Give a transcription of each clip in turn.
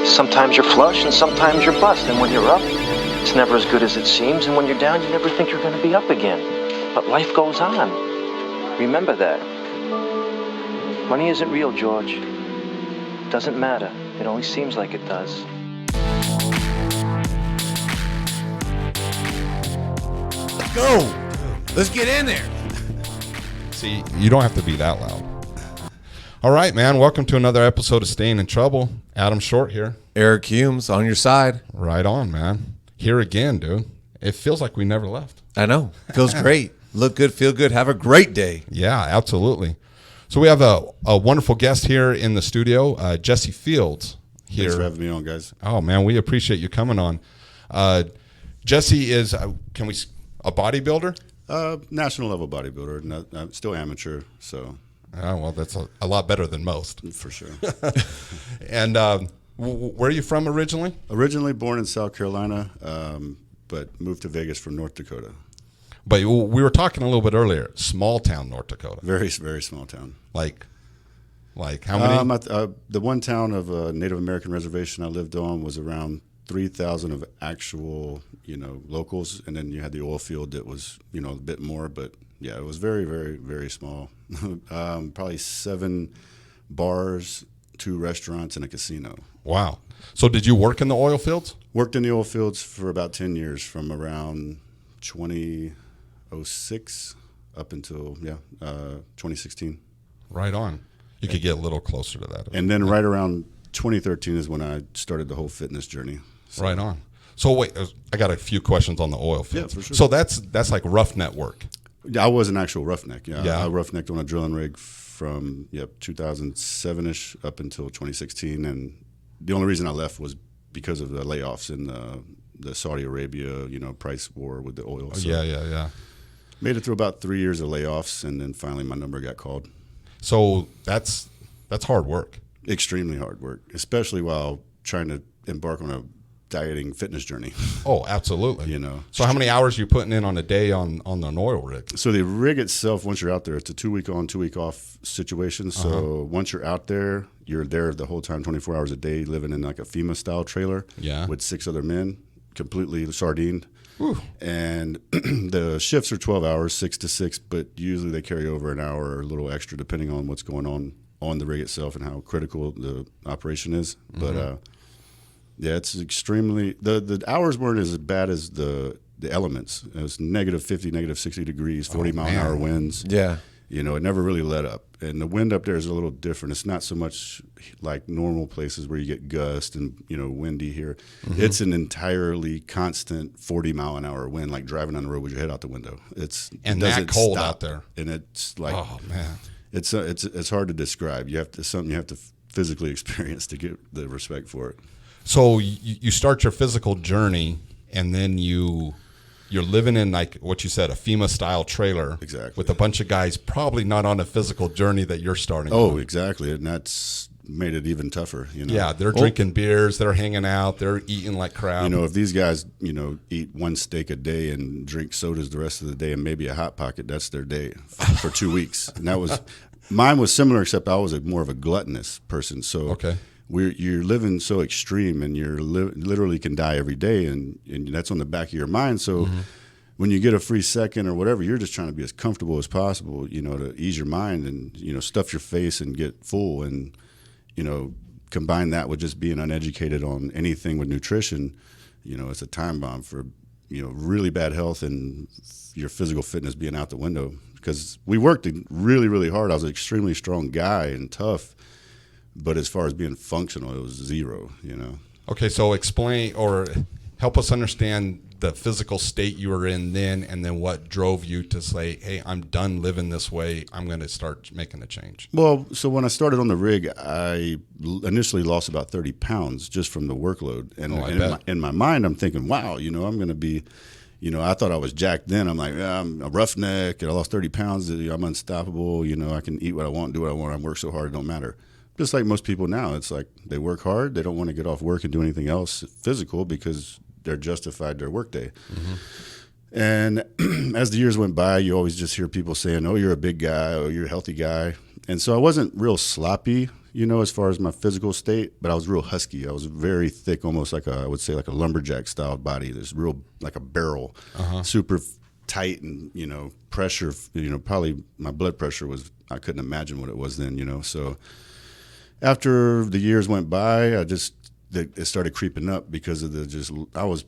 Sometimes you're flush and sometimes you're bust. And when you're up, it's never as good as it seems. And when you're down, you never think you're going to be up again. But life goes on. Remember that. Money isn't real, George. It doesn't matter. It only seems like it does. Let's go. Let's get in there. See, you don't have to be that loud. All right, man. Welcome to another episode of Staying in Trouble. Adam Short here. Eric Humes on your side. Right on, man. Here again, dude. It feels like we never left. I know. Feels great. Look good, feel good. Have a great day. Yeah, absolutely. So we have a wonderful guest here in the studio, Jessie Fields. Here. Thanks for having me on, guys. Oh, man, we appreciate you coming on. Jessie is, a bodybuilder? National level bodybuilder. I'm still amateur, so. Oh, well, that's a lot better than most. For sure. And where are you from originally? Originally born in South Carolina, but moved to Vegas from North Dakota. But we were talking a little bit earlier, small town North Dakota. Very, very small town. Like how many? The one town of a Native American reservation I lived on was around 3,000 of actual, locals, and then you had the oil field that was, a bit more, but yeah, it was very, very, very small. Probably 7 bars, 2 restaurants, and a casino. Wow. So did you work in the oil fields? Worked in the oil fields for about 10 years, from around 2006 up until 2016. Right on. You could get a little closer to that. And then right around 2013 is when I started the whole fitness journey. So. Right on. So wait, I got a few questions on the oil fields. Yeah, for sure. So that's like roughneck work. I was an actual roughneck. Yeah. Yeah. I roughnecked on a drilling rig from 2007ish up until 2016, and the only reason I left was because of the layoffs in the Saudi Arabia, price war with the oil. So Yeah. made it through about 3 years of layoffs, and then finally my number got called. So that's hard work. Extremely hard work, especially while trying to embark on a dieting fitness journey. Oh, absolutely. So how many hours are you putting in on a day on an oil rig? So the rig itself, once you're out there, it's a 2-week on, 2-week off situation. So once you're out there, you're there the whole time, 24 hours a day, living in like a FEMA style trailer with 6 other men, completely sardined. Whew. And the shifts are 12 hours, 6 to 6, but usually they carry over an hour or a little extra depending on what's going on the rig itself and how critical the operation is. But yeah, it's extremely the hours weren't as bad as the elements. It was -50, -60 degrees, 40-mile-an-hour winds. Yeah. It never really let up. And the wind up there is a little different. It's not so much like normal places where you get gust and, windy here. It's an entirely constant 40-mile-an-hour wind, like driving on the road with your head out the window. It that cold stop. out there. And it's like, oh man, it's hard to describe. Something you have to physically experience to get the respect for it. So you start your physical journey, and then you're living in, like what you said, a FEMA-style trailer. Exactly. With a bunch of guys probably not on a physical journey that you're starting Oh, on. exactly. And that's made it even tougher. Yeah, they're drinking beers, they're hanging out, they're eating like crap. If these guys, eat 1 steak a day and drink sodas the rest of the day and maybe a Hot Pocket, that's their day for 2 weeks. And mine was similar, except I was more of a gluttonous person. So okay. You're living so extreme, and you're literally can die every day, and that's on the back of your mind. So when you get a free second or whatever, you're just trying to be as comfortable as possible, to ease your mind and, stuff your face and get full. And, combine that with just being uneducated on anything with nutrition, it's a time bomb for, really bad health and your physical fitness being out the window. Because we worked really, really hard. I was an extremely strong guy and tough. But as far as being functional, it was zero, Okay, so explain or help us understand the physical state you were in then, and then what drove you to say, hey, I'm done living this way. I'm going to start making a change. Well, so when I started on the rig, I initially lost about 30 pounds just from the workload. And in my mind, I'm thinking, wow, I'm going to be, I thought I was jacked then. I'm like, I'm a roughneck, and I lost 30 pounds. I'm unstoppable. I can eat what I want, do what I want. I work so hard, it don't matter. Just like most people now, it's like they work hard. They don't want to get off work and do anything else physical because they're justified their workday. And as the years went by, you always just hear people saying, oh, you're a big guy, oh, you're a healthy guy. And so I wasn't real sloppy, as far as my physical state, but I was real husky. I was very thick, almost like I would say like a lumberjack style body. There's real like a barrel, super tight, and pressure. Probably my blood pressure was, I couldn't imagine what it was then. So after the years went by, it started creeping up because of I was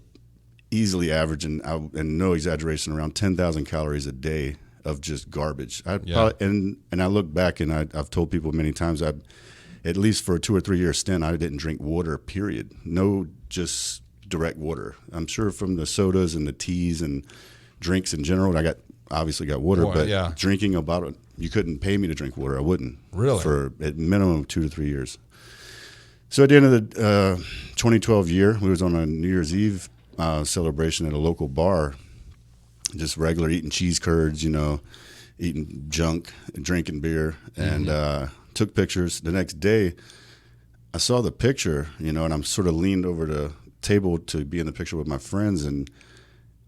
easily averaging, and no exaggeration, around 10,000 calories a day of just garbage. And I look back, and I've told people many times, at least for a 2 or 3 year stint, I didn't drink water, period. No, just direct water. I'm sure from the sodas and the teas and drinks in general, I obviously got water, but drinking you couldn't pay me to drink water. I wouldn't. Really? For at minimum 2 to 3 years. So at the end of the 2012 year, we was on a New Year's Eve celebration at a local bar, just regular eating cheese curds, eating junk, drinking beer, and took pictures. The next day, I saw the picture, and I'm sort of leaned over the table to be in the picture with my friends, and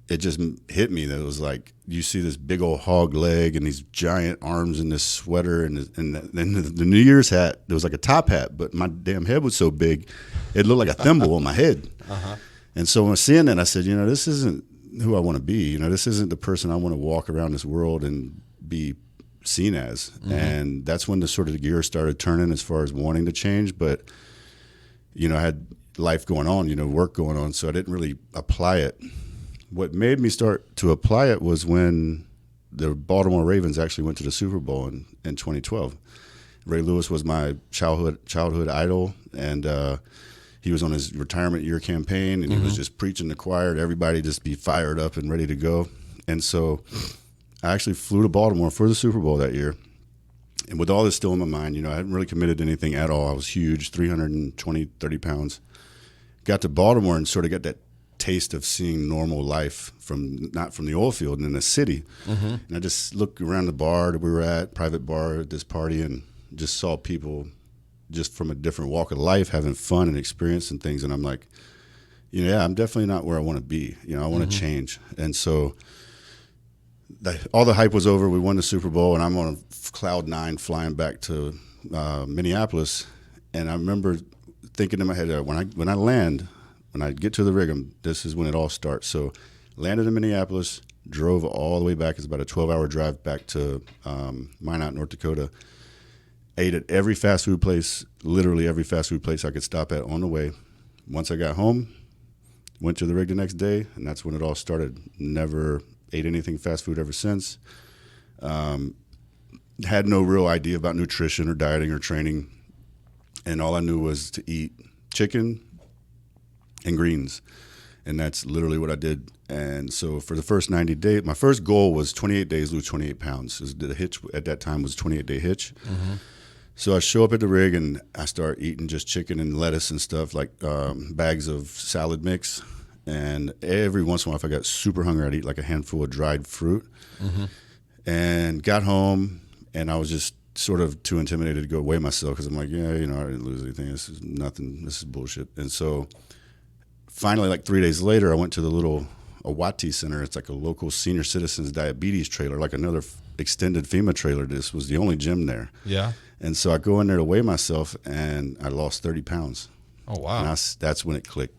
it just hit me that it was like, you see this big old hog leg and these giant arms in this sweater, and the New Year's hat, there was like a top hat, but my damn head was so big, it looked like a thimble on my head. And so when I was seeing that, I said, this isn't who I want to be. This isn't the person I want to walk around this world and be seen as. And that's when the sort of the gear started turning as far as wanting to change. But, I had life going on, work going on, so I didn't really apply it. What made me start to apply it was when the Baltimore Ravens actually went to the Super Bowl in 2012. Ray Lewis was my childhood idol, and he was on his retirement year campaign, and he was just preaching to the choir to everybody just be fired up and ready to go. And so I actually flew to Baltimore for the Super Bowl that year. And with all this still in my mind, I hadn't really committed to anything at all. I was huge, 320, 30 pounds. Got to Baltimore and sort of got that taste of seeing normal life not from the oil field and in the city. And I just looked around the bar that we were at, private bar at this party, and just saw people just from a different walk of life having fun and experiencing things. And I'm like, I'm definitely not where I want to be. I want to change. And so all the hype was over. We won the Super Bowl, and I'm on cloud 9 flying back to Minneapolis. And I remember thinking in my head, when I get to the rig, this is when it all starts. So landed in Minneapolis, drove all the way back. It's about a 12-hour drive back to Minot, North Dakota. Ate at every fast food place, literally every fast food place I could stop at on the way. Once I got home, went to the rig the next day, and that's when it all started. Never ate anything fast food ever since. Had no real idea about nutrition or dieting or training, and all I knew was to eat chicken and greens, and that's literally what I did. And so for the first 90 days, my first goal was 28 days, lose 28 pounds. The hitch at that time was a 28-day hitch. So I show up at the rig, and I start eating just chicken and lettuce and stuff, like bags of salad mix. And every once in a while, if I got super hungry, I'd eat like a handful of dried fruit. And got home, and I was just sort of too intimidated to go weigh myself, because I'm like, I didn't lose anything. This is nothing. This is bullshit. And so finally, like 3 days later, I went to the little Awati Center. It's like a local senior citizens diabetes trailer, like another extended FEMA trailer. This was the only gym there. Yeah. And so I go in there to weigh myself, and I lost 30 pounds. Oh, wow. And that's when it clicked.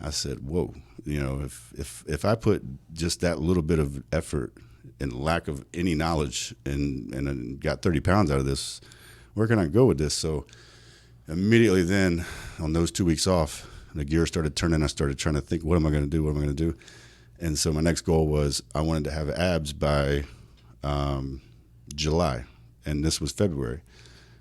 I said, whoa, if I put just that little bit of effort and lack of any knowledge and got 30 pounds out of this, where can I go with this? So immediately then, on those 2 weeks off, the gear started turning. I started trying to think, what am I going to do? What am I going to do? And so my next goal was I wanted to have abs by July, and this was February.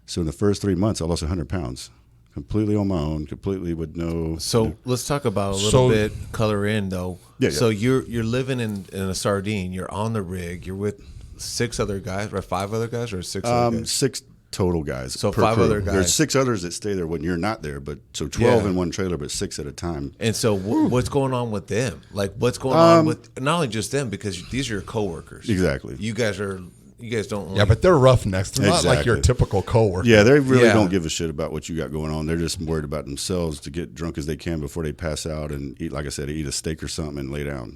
So in the first 3 months, I lost 100 pounds, completely on my own, completely with no. So let's talk about a little bit, color in though. Yeah. So you're living in a sardine. You're on the rig. You're with 6 other guys, or 5 other guys, or 6 other guys? 6 total guys. So per 5 crew. other guys. There's 6 others that stay there when you're not there, but so 12 in one trailer, but 6 at a time. And so what's going on with them? Like, what's going on with not only just them, because these are your coworkers. Exactly. You guys don't. Yeah, but they're roughnecks. They're not like your Exactly. typical coworker. Yeah, they really don't give a shit about what you got going on. They're just worried about themselves to get drunk as they can before they pass out and eat, like I said, eat a steak or something and lay down.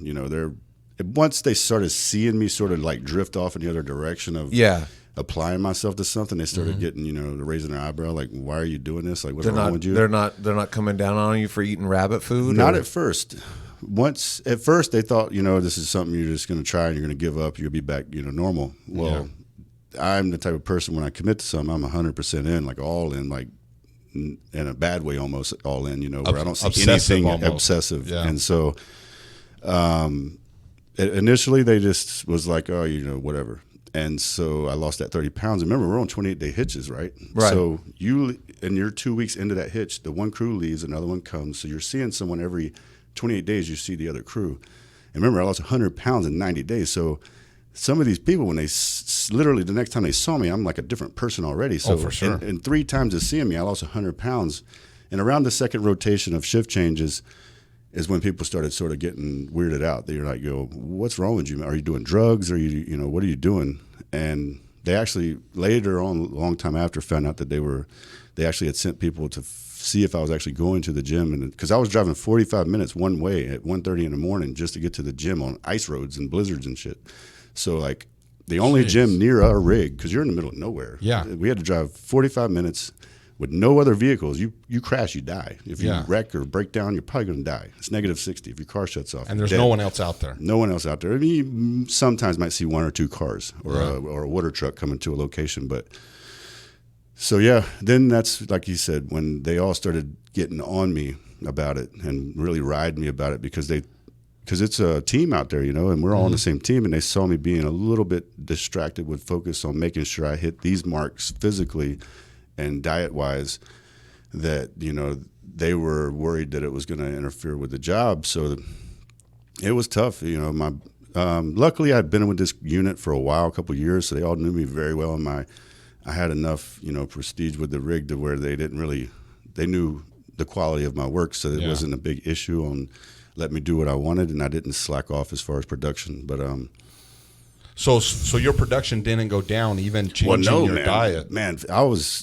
Once they started seeing me sort of like drift off in the other direction of applying myself to something, they started getting, raising their eyebrow, like, why are you doing this? Like, what's wrong with you? They're not coming down on you for eating rabbit food? Not at first. At first they thought, this is something you're just going to try and you're going to give up. You'll be back, normal. Well, I'm the type of person, when I commit to something, I'm 100% in, like all in, like in a bad way, almost all in, where I don't see anything almost. Obsessive. Yeah. And so, initially they just was like, oh, whatever. And so I lost that 30 pounds. Remember, we're on 28-day hitches, right? Right. So and you're 2 weeks into that hitch, the one crew leaves, another one comes. So you're seeing someone every 28 days, you see the other crew. And remember, I lost 100 pounds in 90 days. So some of these people, when they literally the next time they saw me, I'm like a different person already. So for sure. And 3 times of seeing me, I lost 100 pounds. And around the second rotation of shift changes is when people started sort of getting weirded out. They're like, what's wrong with you? Are you doing drugs? Or what are you doing? And they actually later on, a long time after, found out that they actually had sent people to see if I was actually going to the gym, and because I was driving 45 minutes one way at 1:30 in the morning just to get to the gym on ice roads and blizzards and shit. So like the only gym near our rig, because you're in the middle of nowhere. Yeah, we had to drive 45 minutes with no other vehicles. You crash, you die. If you wreck or break down, you're probably going to die. It's -60 if your car shuts off. And there's no one else out there. No one else out there. I mean, you sometimes might see 1 or 2 cars or a water truck coming to a location. But so, then that's, like you said, when they all started getting on me about it and really riding me about it because it's a team out there, and we're all on the same team. And they saw me being a little bit distracted with focus on making sure I hit these marks physically and diet-wise, that, they were worried that it was going to interfere with the job. So it was tough. Luckily I'd been with this unit for a while, a couple of years, so they all knew me very well. And I had enough, prestige with the rig to where they knew the quality of my work, so it wasn't a big issue on let me do what I wanted, and I didn't slack off as far as production. But So your production didn't go down, even changing your diet. Man,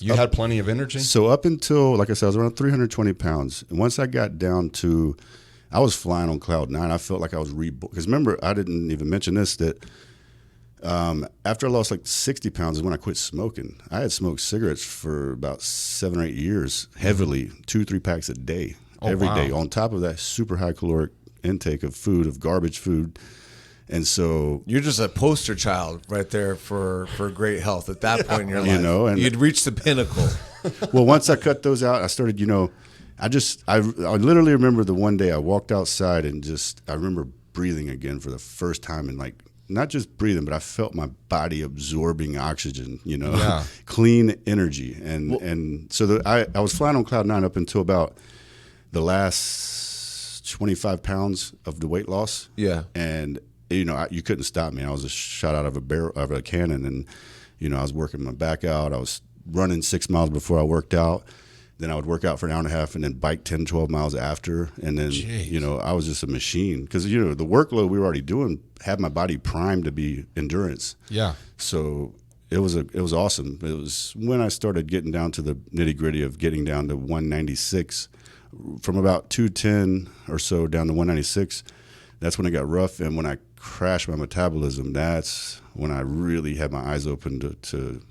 You had plenty of energy? So up until, like I said, I was around 320 pounds. And once I got down to, I was flying on cloud 9. I felt like I was reborn. Because remember, I didn't even mention this, that after I lost like 60 pounds is when I quit smoking. I had smoked cigarettes for about 7 or 8 years, heavily, 2-3 packs a day, every day. On top of that, super high caloric intake of food, of garbage food. And so you're just a poster child right there for great health at that point in your life. And you'd reached the pinnacle. Well, once I cut those out, I started, I literally remember the one day I walked outside and I remember breathing again for the first time, and like, not just breathing, but I felt my body absorbing oxygen, clean energy. And so I was flying on cloud 9 up until about the last 25 pounds of the weight loss. Yeah. And you couldn't stop me. I was a shot out of a cannon, and I was working my back out. I was running 6 miles before I worked out. Then I would work out for an hour and a half, and then bike 10, 12 miles after. And then I was just a machine because the workload we were already doing had my body primed to be endurance. Yeah. So it was awesome. It was when I started getting down to the nitty gritty of getting down to 196, from about 210 or so down to 196. That's when it got rough, and when I crashed my metabolism, that's when I really had my eyes open to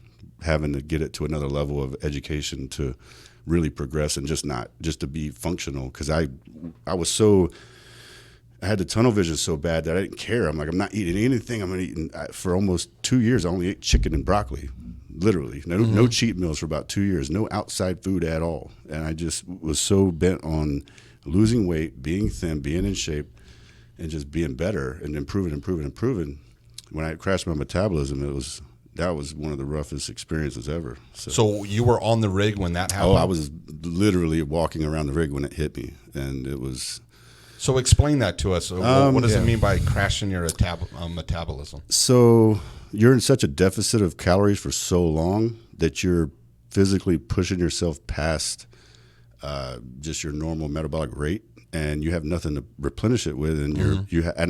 having to get it to another level of education to really progress, and just to be functional. Because I had the tunnel vision so bad that I didn't care. I'm like, I'm not eating anything. I'm eating for almost 2 years. I only ate chicken and broccoli, literally. No cheat meals for about 2 years. No outside food at all. And I just was so bent on losing weight, being thin, being in shape, and just being better and improving. When I crashed my metabolism, that was one of the roughest experiences ever. So you were on the rig when that happened? Oh, I was literally walking around the rig when it hit me, and it was. So explain that to us. What does it mean by crashing your metabolism? So you're in such a deficit of calories for so long that you're physically pushing yourself past just your normal metabolic rate, and you have nothing to replenish it with. And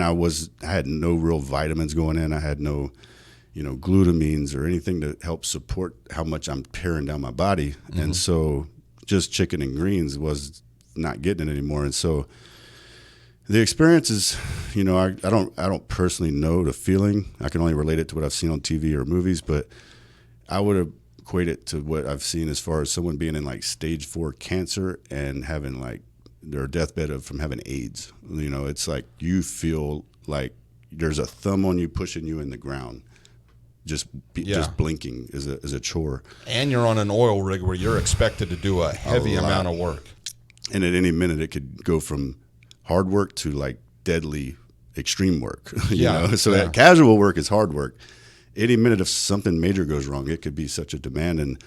I had no real vitamins going in. I had no glutamines or anything to help support how much I'm tearing down my body. And so just chicken and greens was not getting it anymore. And so the experience is, I don't personally know the feeling. I can only relate it to what I've seen on TV or movies, but I would equate it to what I've seen as far as someone being in like stage 4 cancer and having like their deathbed from having AIDS. You know, it's like you feel like there's a thumb on you pushing you in the ground. Just blinking is a chore. And you're on an oil rig where you're expected to do a heavy amount of work. And at any minute, it could go from hard work to like deadly extreme work. you know? So that casual work is hard work. Any minute if something major goes wrong, it could be such a demand, and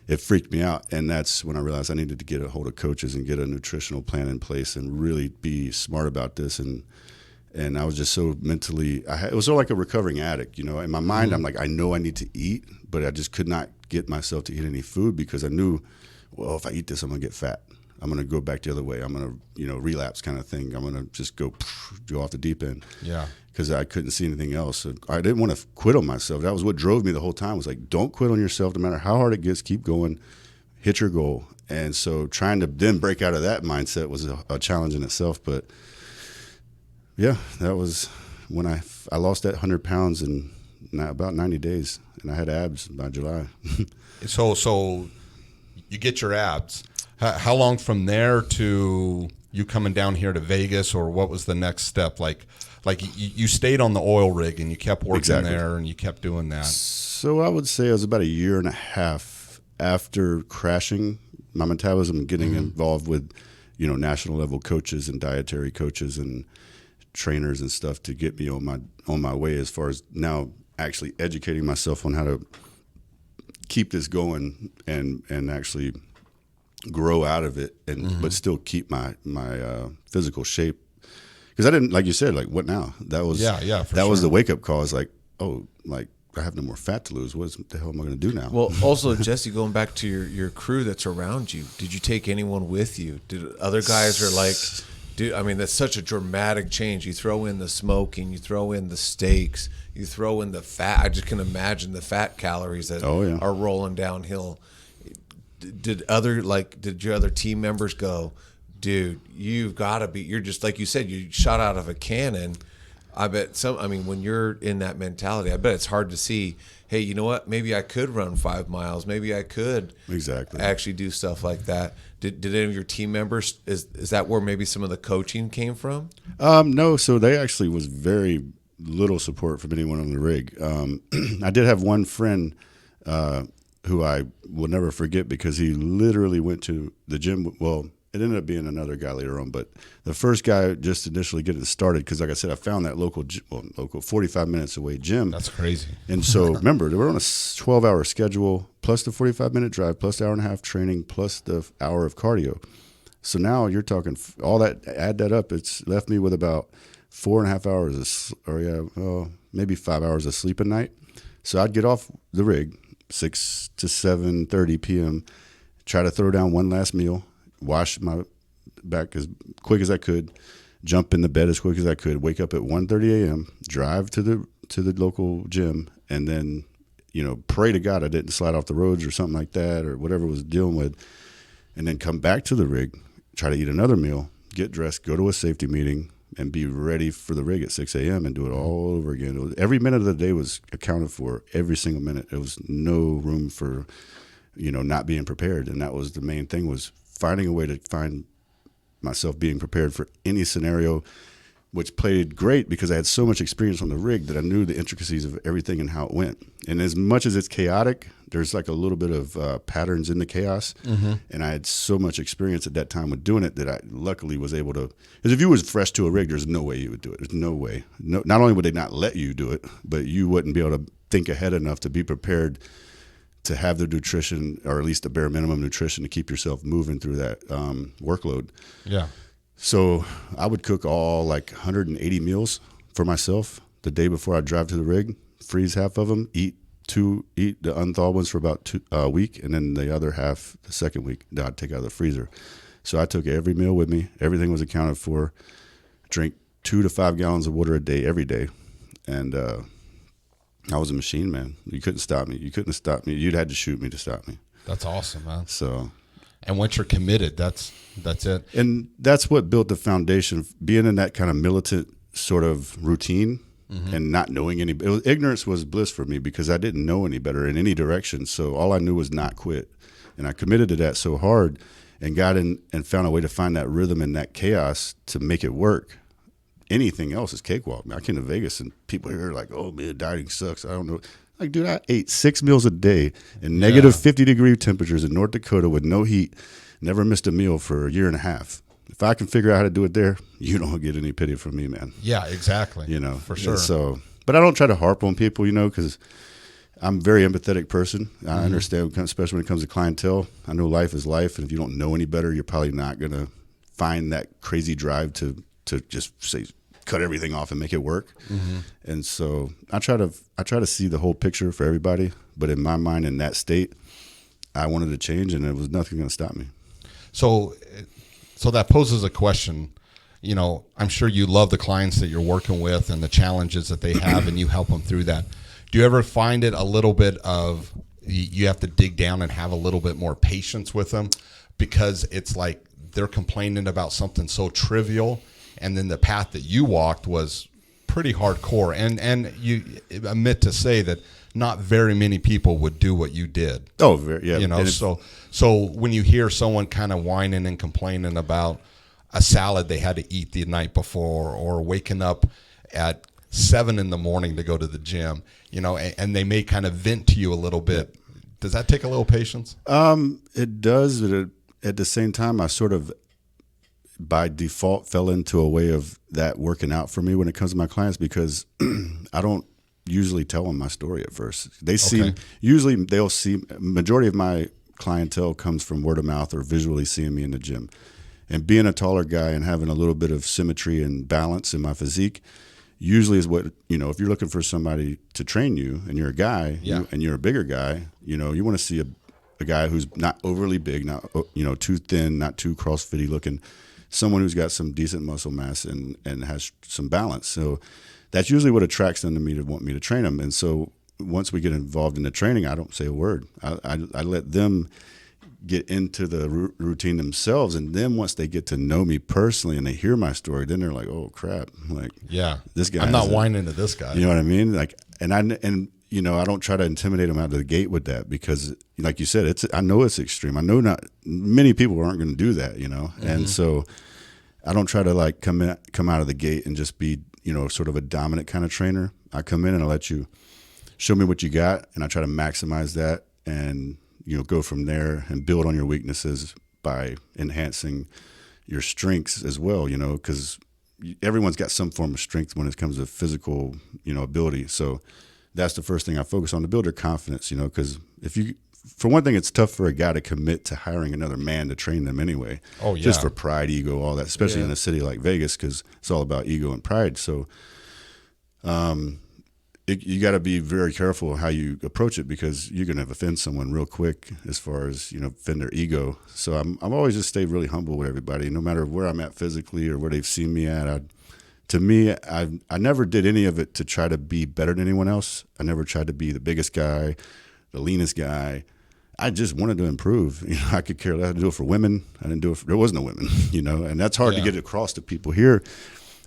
it freaked me out. And that's when I realized I needed to get a hold of coaches and get a nutritional plan in place and really be smart about this. And I was just so mentally, it was sort of like a recovering addict, you know. In my mind, I'm like, I know I need to eat, but I just could not get myself to eat any food because I knew, well, if I eat this, I'm going to get fat. I'm going to go back the other way. I'm going to, relapse kind of thing. I'm going to just go off the deep end. Yeah. Because I couldn't see anything else. I didn't want to quit on myself. That was what drove me the whole time, was like, don't quit on yourself. No matter how hard it gets, keep going, hit your goal. And so trying to then break out of that mindset was a challenge in itself. But yeah, that was when I lost that 100 pounds in about 90 days, and I had abs by July. So you get your abs. How long from there to you coming down here to Vegas, or what was the next step? Like you stayed on the oil rig and you kept working there and you kept doing that. So I would say it was about a year and a half after crashing my metabolism, getting involved with, national level coaches and dietary coaches and trainers and stuff to get me on my way, as far as now actually educating myself on how to keep this going and actually grow out of it, and but still keep my physical shape. Because I didn't, like you said, like, what now? That was was the wake up call. It's like, oh, like, I have no more fat to lose. What the hell am I going to do now? Well, also, Jesse, going back to your crew that's around you, did you take anyone with you? Did other guys are like, dude, I mean, that's such a dramatic change. You throw in the smoking, you throw in the steaks, you throw in the fat. I just can imagine the fat calories that are rolling downhill. Did your other team members go, dude, you've got to be, you're just, like you said, you shot out of a cannon. I bet when you're in that mentality, I bet it's hard to see, hey, you know what? Maybe I could run 5 miles. Maybe I could actually do stuff like that. Did any of your team members, is that where maybe some of the coaching came from? No, so they actually was very little support from anyone on the rig. I did have one friend who I will never forget, because he literally went to the gym. Well, it ended up being another guy later on, but the first guy just initially getting started, because like I said, I found that local 45 minutes away gym. That's crazy. And so remember, they were on a 12-hour schedule, plus the 45-minute drive, plus the hour and a half training, plus the hour of cardio. So now you're talking all that, add that up, it's left me with about 4.5 hours maybe 5 hours of sleep a night. So I'd get off the rig 6 to 7:30 p.m., try to throw down one last meal, wash my back as quick as I could, jump in the bed as quick as I could, wake up at 1:30 a.m., drive to the local gym, and then, pray to God I didn't slide off the roads or something like that, or whatever I was dealing with, and then come back to the rig, try to eat another meal, get dressed, go to a safety meeting, and be ready for the rig at 6 a.m. and do it all over again. Every minute of the day was accounted for, every single minute. There was no room for, not being prepared. And that was the main thing, was finding a way to find myself being prepared for any scenario, which played great because I had so much experience on the rig that I knew the intricacies of everything and how it went. And as much as it's chaotic, there's like a little bit of patterns in the chaos. And I had so much experience at that time with doing it that I luckily was able to, because if you was fresh to a rig, there's no way you would do it. There's no way. No, not only would they not let you do it, but you wouldn't be able to think ahead enough to be prepared to have the nutrition, or at least the bare minimum nutrition, to keep yourself moving through that workload. Yeah. So I would cook all like 180 meals for myself the day before I drive to the rig, freeze half of them, eat the unthawed ones for about a week, and then the other half the second week that I'd take out of the freezer. So I took every meal with me. Everything was accounted for. Drink 2 to 5 gallons of water a day, every day. And I was a machine, man. You couldn't stop me. You couldn't stop me. You'd had to shoot me to stop me. That's awesome, man. So, and once you're committed, that's it. And that's what built the foundation. Being in that kind of militant sort of routine and not knowing ignorance was bliss for me because I didn't know any better in any direction. So all I knew was not quit. And I committed to that so hard and got in and found a way to find that rhythm and that chaos to make it work. Anything else is cakewalk. I came to Vegas and people here are like, oh man, dieting sucks. I don't know. Like, dude, I ate 6 meals a day in negative 50-degree temperatures in North Dakota with no heat. Never missed a meal for a year and a half. If I can figure out how to do it there, you don't get any pity from me, man. Yeah, exactly. You know, for sure. So, but I don't try to harp on people, you know, because I'm a very empathetic person. I understand, especially when it comes to clientele. I know life is life, and if you don't know any better, you're probably not going to find that crazy drive to just say cut everything off and make it work. And so I try to see the whole picture for everybody. But in my mind, in that state, I wanted to change, and there was nothing going to stop me. So that poses a question. You know, I'm sure you love the clients that you're working with and the challenges that they have, and you help them through that. Do you ever find it a little bit of you have to dig down and have a little bit more patience with them because it's like they're complaining about something so trivial, and then the path that you walked was pretty hardcore, and you admit to say that not very many people would do what you did. Oh, very, yeah. You know, so when you hear someone kind of whining and complaining about a salad they had to eat the night before, or waking up at 7 a.m. to go to the gym, you know, and they may kind of vent to you a little bit. Does that take a little patience? It does, but at the same time, I sort of by default fell into a way of that working out for me when it comes to my clients because I don't usually tell them my story at first. Usually they'll see, majority of my clientele comes from word of mouth or visually seeing me in the gym. And being a taller guy and having a little bit of symmetry and balance in my physique usually is what, you know, if you're looking for somebody to train you and you're a guy and you're a bigger guy, you know, you want to see a guy who's not overly big, not, you know, too thin, not too CrossFit-y looking, someone who's got some decent muscle mass and has some balance. So that's usually what attracts them to me to want me to train them. And so once we get involved in the training, I don't say a word. I let them get into the routine themselves, and then once they get to know me personally and they hear my story, then they're like, "Oh crap!" Like, this guy. I'm not whining to this guy. You know what I mean? Like, and you know, I don't try to intimidate them out of the gate with that because, like you said, I know it's extreme. I know not many people aren't going to do that. You know, and so I don't try to like come out of the gate and just be, you know, sort of a dominant kind of trainer. I come in and I let you show me what you got, and I try to maximize that and, you know, go from there and build on your weaknesses by enhancing your strengths as well, you know, because everyone's got some form of strength when it comes to physical, you know, ability. So that's the first thing I focus on, to build their confidence, you know, because for one thing, it's tough for a guy to commit to hiring another man to train them anyway. Oh, yeah. Just for pride, ego, all that, especially in a city like Vegas, because it's all about ego and pride. So you got to be very careful how you approach it because you're going to offend someone real quick as far as, you know, offend their ego. So I'm always just stay really humble with everybody, no matter where I'm at physically or where they've seen me at. To me, I never did any of it to try to be better than anyone else. I never tried to be the biggest guy, the leanest guy. I just wanted to improve. You know, I could care less. I had to do it for women. I didn't do it there was no women, you know, and that's hard to get across to people here.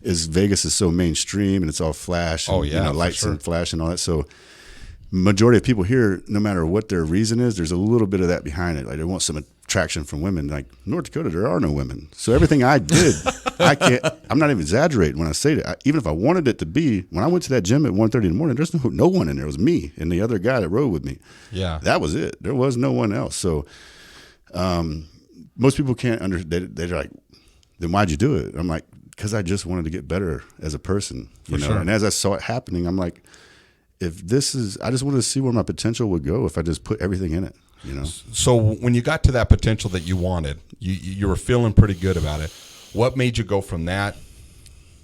Vegas is so mainstream and it's all flash and you know, lights and flash and all that. So majority of people here, no matter what their reason is, there's a little bit of that behind it. Like they want some attraction from women. Like North Dakota, there are no women. So everything I did, I'm not even exaggerating when I say that. Even if I wanted it to be, when I went to that gym at 1:30 in the morning, there's no one in there. It was me and the other guy that rode with me. Yeah. That was it. There was no one else. So most people can't understand. They're like, then why'd you do it? I'm like, because I just wanted to get better as a person, you know. And as I saw it happening, I'm like, I just wanted to see where my potential would go if I just put everything in it, you know. So when you got to that potential that you wanted, you were feeling pretty good about it. What made you go from that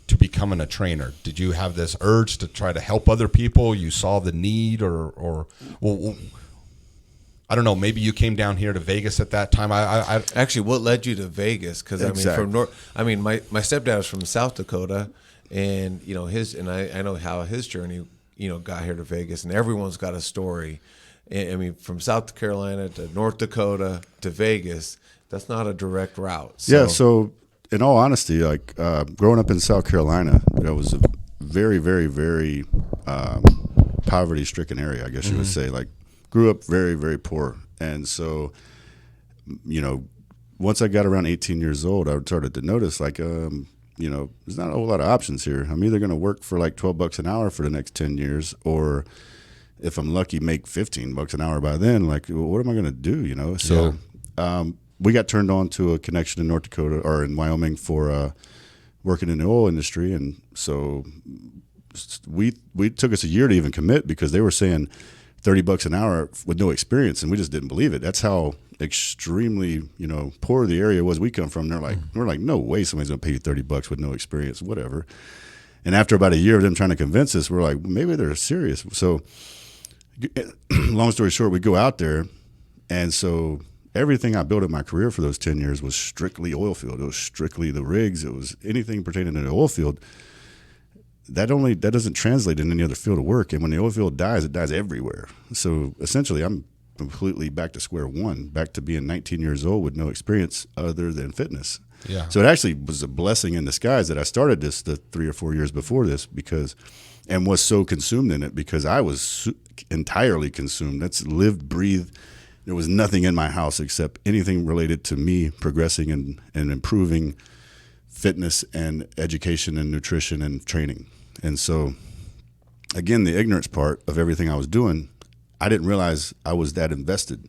to becoming a trainer? Did you have this urge to try to help other people? You saw the need, or I don't know. Maybe you came down here to Vegas at that time. I actually, what led you to Vegas? Because I mean, my stepdad was from South Dakota, and you know I know how his journey, you know, got here to Vegas, and everyone's got a story. I mean, from South Carolina to North Dakota to Vegas, that's not a direct route. So. Yeah. So in all honesty, like growing up in South Carolina, it was a very, very, very poverty-stricken area, I guess you would say. Like, grew up very, very poor. And so, you know, once I got around 18 years old, I started to notice, like, you know, there's not a whole lot of options here. I'm either going to work for like $12 an hour for the next 10 years, or if I'm lucky, make $15 an hour by then. Like, well, what am I going to do, you know? So we got turned on to a connection in North Dakota or in Wyoming for working in the oil industry. And so we took us a year to even commit, because they were saying $30 an hour with no experience, and we just didn't believe it. That's how extremely, you know, poor the area was we come from. We're like, no way somebody's gonna pay you $30 with no experience, whatever. And after about a year of them trying to convince us, we're like, maybe they're serious. So long story short, we go out there, and so everything I built in my career for those 10 years was strictly oil field. It was strictly the rigs. It was anything pertaining to the oil field. That doesn't translate in any other field of work. And when the oil field dies, it dies everywhere. So essentially, I'm completely back to square one, back to being 19 years old with no experience other than fitness. Yeah. So it actually was a blessing in disguise that I started this the 3 or 4 years before this, and was so consumed in it, because I was entirely consumed. That's lived, breathed. There was nothing in my house except anything related to me progressing and improving fitness and education and nutrition and training. And so, again, the ignorance part of everything I was doing, I didn't realize I was that invested.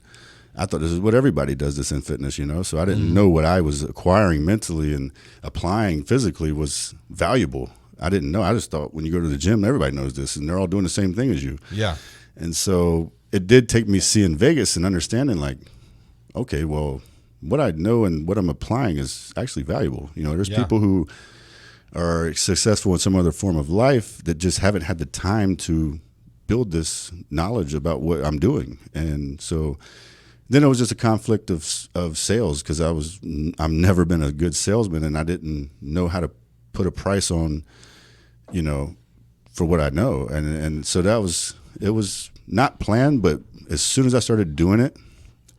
I thought this is what everybody does this in fitness, you know? So I didn't know what I was acquiring mentally and applying physically was valuable. I didn't know. I just thought when you go to the gym, everybody knows this, and they're all doing the same thing as you. Yeah. And so it did take me seeing Vegas and understanding, like, okay, well, what I know and what I'm applying is actually valuable. You know, there's people who are successful in some other form of life that just haven't had the time to build this knowledge about what I'm doing. And so then it was just a conflict of sales, because I've never been a good salesman, and I didn't know how to put a price on, you know, for what I know. And so it was not planned, but as soon as I started doing it,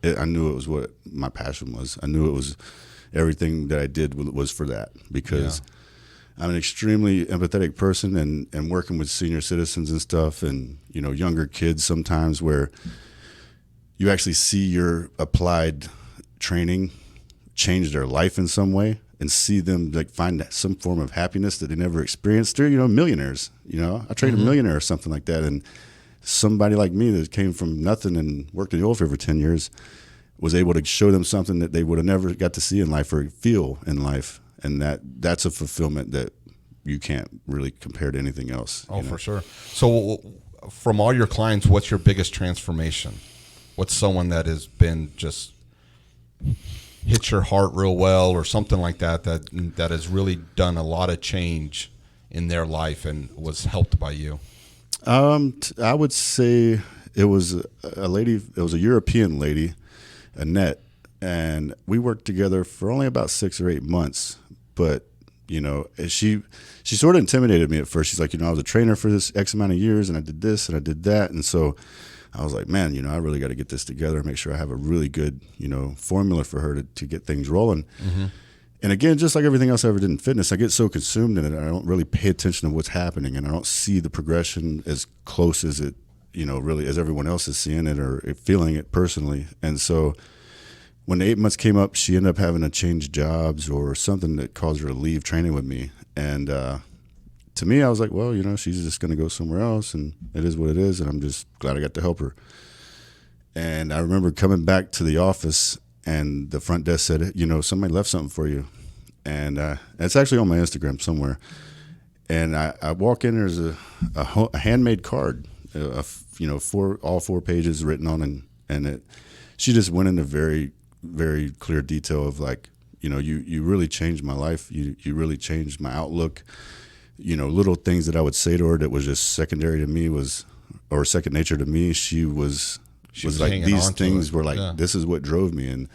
I knew it was what my passion was. I knew it was everything that I did was for that, because I'm an extremely empathetic person, and working with senior citizens and stuff, and, you know, younger kids sometimes, where you actually see your applied training change their life in some way, and see them like find some form of happiness that they never experienced. They're, you know, millionaires. You know, I trained a millionaire or something like that, and somebody like me that came from nothing and worked in the oil field for 10 years was able to show them something that they would have never got to see in life or feel in life. And that's a fulfillment that you can't really compare to anything else. Oh, for sure. So from all your clients, what's your biggest transformation? What's someone that has been just hit your heart real well, or something like that has really done a lot of change in their life and was helped by you? I would say it was a lady. It was a European lady, Annette, and we worked together for only about 6 or 8 months. But, you know, she sort of intimidated me at first. She's like, you know, I was a trainer for this X amount of years, and I did this and I did that, and so I was like, man, you know, I really got to get this together and make sure I have a really good, you know, formula for her to get things rolling. Mm-hmm. And again, just like everything else I ever did in fitness, I get so consumed in it, I don't really pay attention to what's happening, and I don't see the progression as close as it, you know, really as everyone else is seeing it or feeling it personally. And so when the 8 months came up, she ended up having to change jobs or something that caused her to leave training with me. And to me, I was like, well, you know, she's just going to go somewhere else, and it is what it is, and I'm just glad I got to help her. And I remember coming back to the office, and the front desk said, you know, somebody left something for you. And it's actually on my Instagram somewhere. And I walk in, there's a handmade card, you know, all 4 pages written on, and she just went into very, very clear detail of, like, you know, you really changed my life. You really changed my outlook. You know, little things that I would say to her that was just secondary to me or second nature to me. She was like, these things were like, this is what drove me. And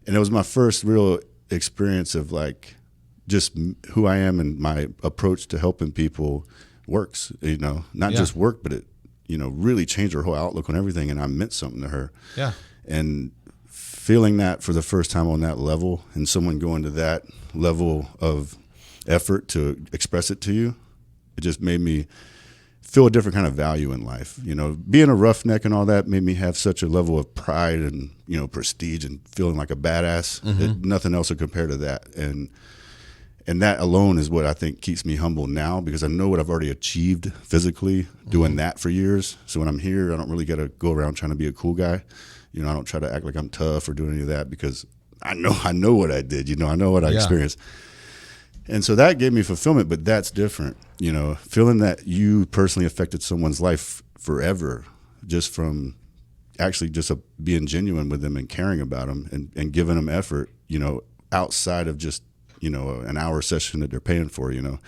it was my first real experience of, like, just who I am and my approach to helping people works, you know, not just work, but it, you know, really changed her whole outlook on everything. And I meant something to her. Yeah. And feeling that for the first time on that level, and someone going to that level of effort to express it to you, it just made me feel a different kind of value in life. You know, being a roughneck and all that made me have such a level of pride and, you know, prestige and feeling like a badass. Nothing else would compare to that. And that alone is what I think keeps me humble now, because I know what I've already achieved physically doing that for years. So when I'm here, I don't really got to go around trying to be a cool guy. You know, I don't try to act like I'm tough or do any of that, because I know what I did. You know, I know what I experienced. And so that gave me fulfillment, but that's different. You know, feeling that you personally affected someone's life forever just from actually just being genuine with them and caring about them and giving them effort, you know, outside of just, you know, an hour session that they're paying for, you know.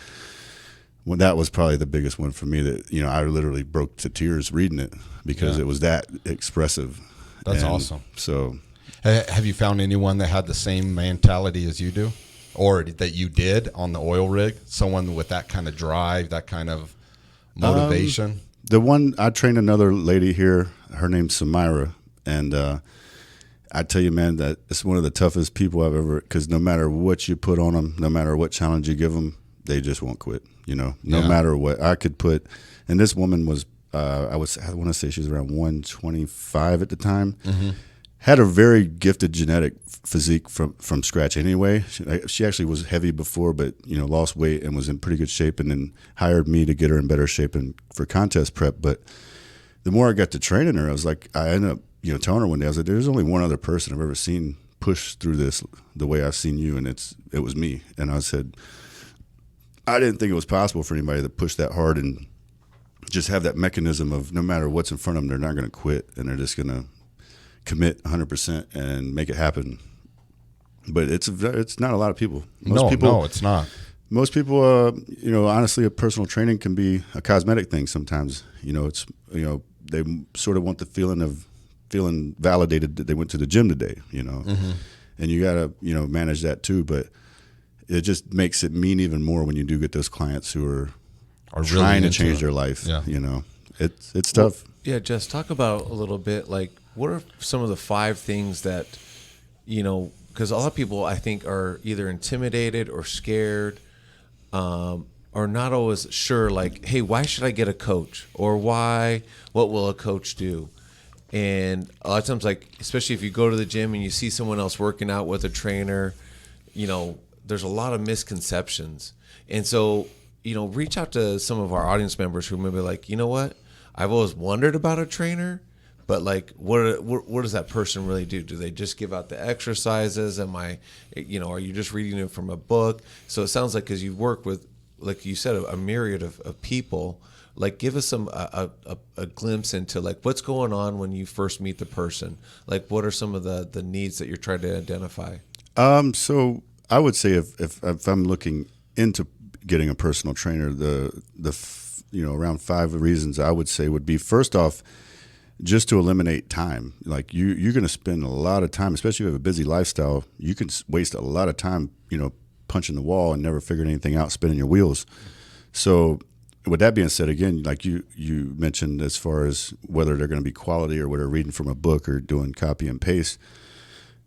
Well, that was probably the biggest one for me, that, you know, I literally broke to tears reading it because it was that expressive. That's awesome. So have you found anyone that had the same mentality as you do, or that you did on the oil rig? Someone with that kind of drive, that kind of motivation? The one, I trained another lady here, her name's Samira, and I tell you, man, that it's one of the toughest people I've ever, because no matter what you put on them, no matter what challenge you give them, they just won't quit, you know, no matter what. I could put, and this woman was, I want to say she was around 125 at the time. Had a very gifted genetic physique from scratch anyway. She actually was heavy before, but, you know, lost weight and was in pretty good shape, and then hired me to get her in better shape and for contest prep. But the more I got to training her, I was like, I ended up, you know, telling her one day, I was like, there's only one other person I've ever seen push through this the way I've seen you, and it was me. And I said, I didn't think it was possible for anybody to push that hard and just have that mechanism of no matter what's in front of them, they're not going to quit, and they're just going to commit 100% and make it happen. But it's not a lot of people. No, it's not. Most people, you know, honestly, a personal training can be a cosmetic thing sometimes. You know, it's, you know, they sort of want the feeling of feeling validated that they went to the gym today, you know. And you got to, you know, manage that too. But it just makes it mean even more when you do get those clients who are trying really to change their life. Yeah. You know, it's tough. Yeah, Jess, talk about a little bit, like, what are some of the 5 things that, you know, because a lot of people, I think, are either intimidated or scared, or not always sure, like, hey, why should I get a coach? Or what will a coach do? And a lot of times, like, especially if you go to the gym and you see someone else working out with a trainer, you know, there's a lot of misconceptions. And so, you know, reach out to some of our audience members who may be like, you know what, I've always wondered about a trainer, but like, what does that person really do? Do they just give out the exercises? Are you just reading it from a book? So it sounds like, because you work with, like you said, a myriad of people, like, give us a glimpse into, like, what's going on when you first meet the person. Like, what are some of the needs that you're trying to identify? So I would say if I'm looking into getting a personal trainer, you know, around 5 reasons I would say would be, first off, just to eliminate time. Like, you're going to spend a lot of time, especially if you have a busy lifestyle. You can waste a lot of time, you know, punching the wall and never figuring anything out, spinning your wheels. So with that being said, again, like you mentioned, as far as whether they're going to be quality or whether reading from a book or doing copy and paste,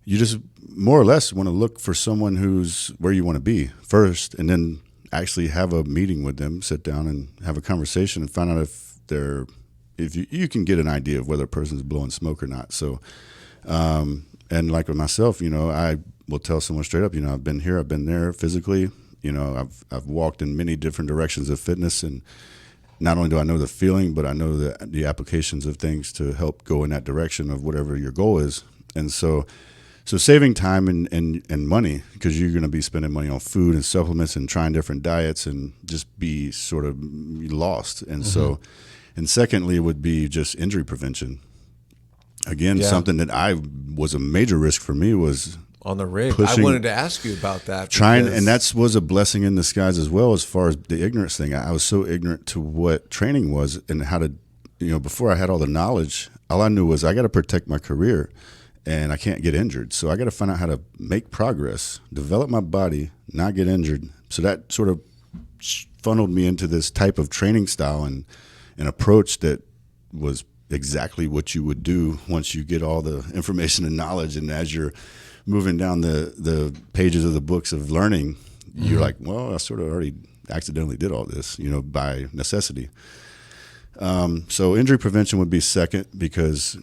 you just more or less want to look for someone who's where you want to be first, and then actually have a meeting with them, sit down and have a conversation and find out if you can get an idea of whether a person's blowing smoke or not. So, and like with myself, you know, I will tell someone straight up, you know, I've been here, I've been there physically, you know, I've walked in many different directions of fitness, and not only do I know the feeling, but I know the applications of things to help go in that direction of whatever your goal is. And so saving time and money, because you're going to be spending money on food and supplements and trying different diets and just be sort of lost. And so, and secondly would be just injury prevention. Again, something that was a major risk for me was on the rig. I wanted to ask you about that. And that was a blessing in disguise as well, as far as the ignorance thing. I was so ignorant to what training was and how to, you know, before I had all the knowledge, all I knew was I got to protect my career. And I can't get injured. So I got to find out how to make progress, develop my body, not get injured. So that sort of funneled me into this type of training style and an approach that was exactly what you would do once you get all the information and knowledge. And as you're moving down the pages of the books of learning, you're like, well, I sort of already accidentally did all this, by necessity. So injury prevention would be second, because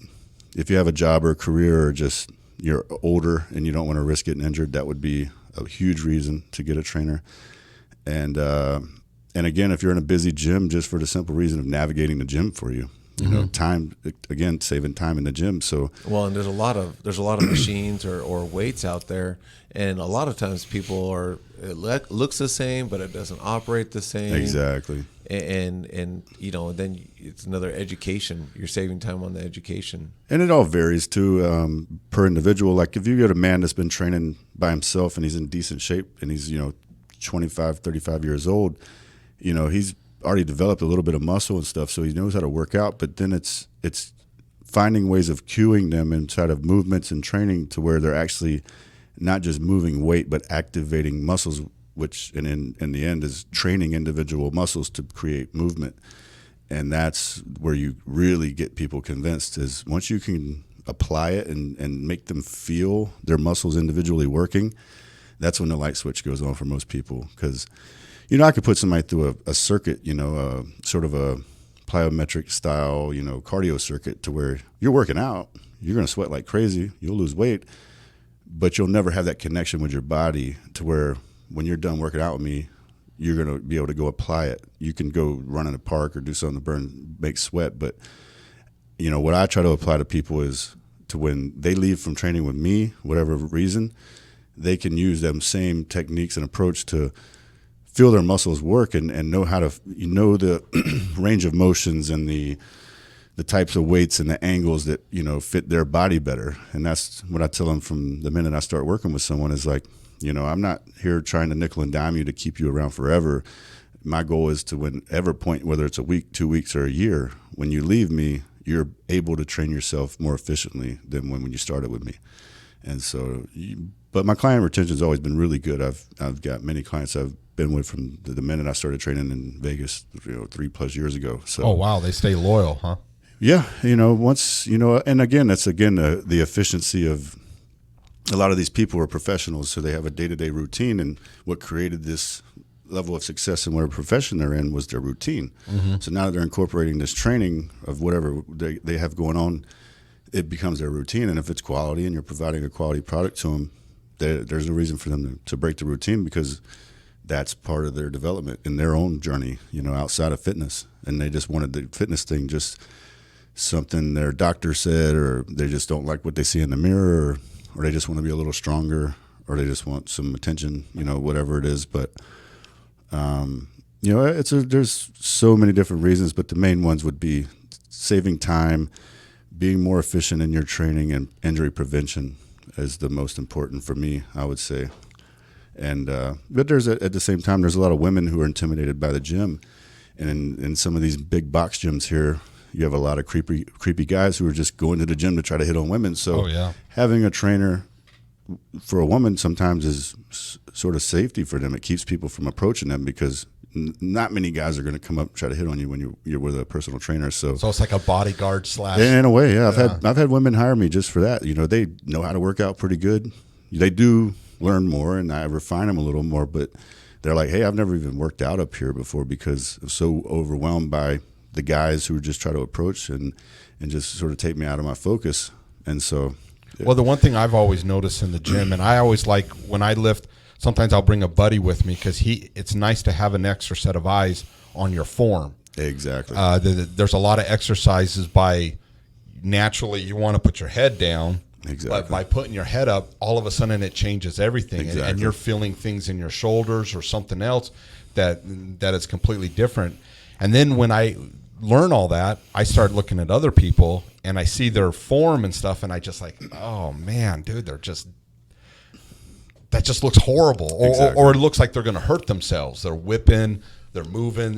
if you have a job or a career, or just you're older and you don't want to risk getting injured, that would be a huge reason to get a trainer. And again, if you're in a busy gym, just for the simple reason of navigating the gym for you, time, again, saving time in the gym. So, well, and there's a lot of machines or weights out there, and a lot of times it looks the same, but it doesn't operate the same. Exactly. And then it's another education. You're saving time on the education. And it all varies too, per individual. Like if you get a man that's been training by himself and he's in decent shape and he's 25, 35 years old, he's already developed a little bit of muscle and stuff, so he knows how to work out. But then it's finding ways of cueing them inside of movements and training to where they're actually not just moving weight, but activating muscles, which in the end is training individual muscles to create movement. And that's where you really get people convinced, is once you can apply it and make them feel their muscles individually working, that's when the light switch goes on for most people. Because I could put somebody through a circuit, sort of a plyometric style, cardio circuit, to where you're working out, you're going to sweat like crazy, you'll lose weight, but you'll never have that connection with your body to where when you're done working out with me, you're going to be able to go apply it. You can go run in a park or do something to make sweat. But, what I try to apply to people is to when they leave from training with me, whatever reason, they can use them same techniques and approach to feel their muscles work and know how to, the range of motions and the types of weights and the angles that, fit their body better. And that's what I tell them from the minute I start working with someone, is like, I'm not here trying to nickel and dime you to keep you around forever. My goal is to, whenever point, whether it's a week, 2 weeks, or a year, when you leave me, you're able to train yourself more efficiently than when you started with me. And so, but my client retention has always been really good. I've got many clients I've been with from the minute I started training in Vegas, 3+ years ago. So, oh wow, they stay loyal, huh? Yeah, once and again, that's the efficiency of. A lot of these people are professionals, so they have a day-to-day routine, and what created this level of success in whatever profession they're in was their routine. Mm-hmm. So now that they're incorporating this training of whatever they have going on, it becomes their routine. And if it's quality and you're providing a quality product to them, there's no reason for them to break the routine, because that's part of their development in their own journey, outside of fitness. And they just wanted the fitness thing just something their doctor said, or they just don't like what they see in the mirror, or they just want to be a little stronger, or they just want some attention, whatever it is. But, there's so many different reasons, but the main ones would be saving time, being more efficient in your training, and injury prevention is the most important for me, I would say. And but at the same time, there's a lot of women who are intimidated by the gym. And in some of these big box gyms here, you have a lot of creepy guys who are just going to the gym to try to hit on women. So having a trainer for a woman sometimes is sort of safety for them. It keeps people from approaching them, because not many guys are going to come up and try to hit on you when you're with a personal trainer. So it's like a bodyguard slash. In a way, yeah. I've had women hire me just for that. They know how to work out pretty good. They do learn more, and I refine them a little more. But they're like, hey, I've never even worked out up here before, because I'm so overwhelmed by the guys who just try to approach and just sort of take me out of my focus. And so, well, the one thing I've always noticed in the gym, and I always like when I lift, sometimes I'll bring a buddy with me, because it's nice to have an extra set of eyes on your form. Exactly. There's a lot of exercises by naturally you want to put your head down. Exactly. But by putting your head up, all of a sudden it changes everything. Exactly. And you're feeling things in your shoulders or something else that is completely different. And then when I learn all that, I start looking at other people and I see their form and stuff, and I just like, oh man, dude, that just looks horrible. Or it looks like they're going to hurt themselves. They're whipping, they're moving,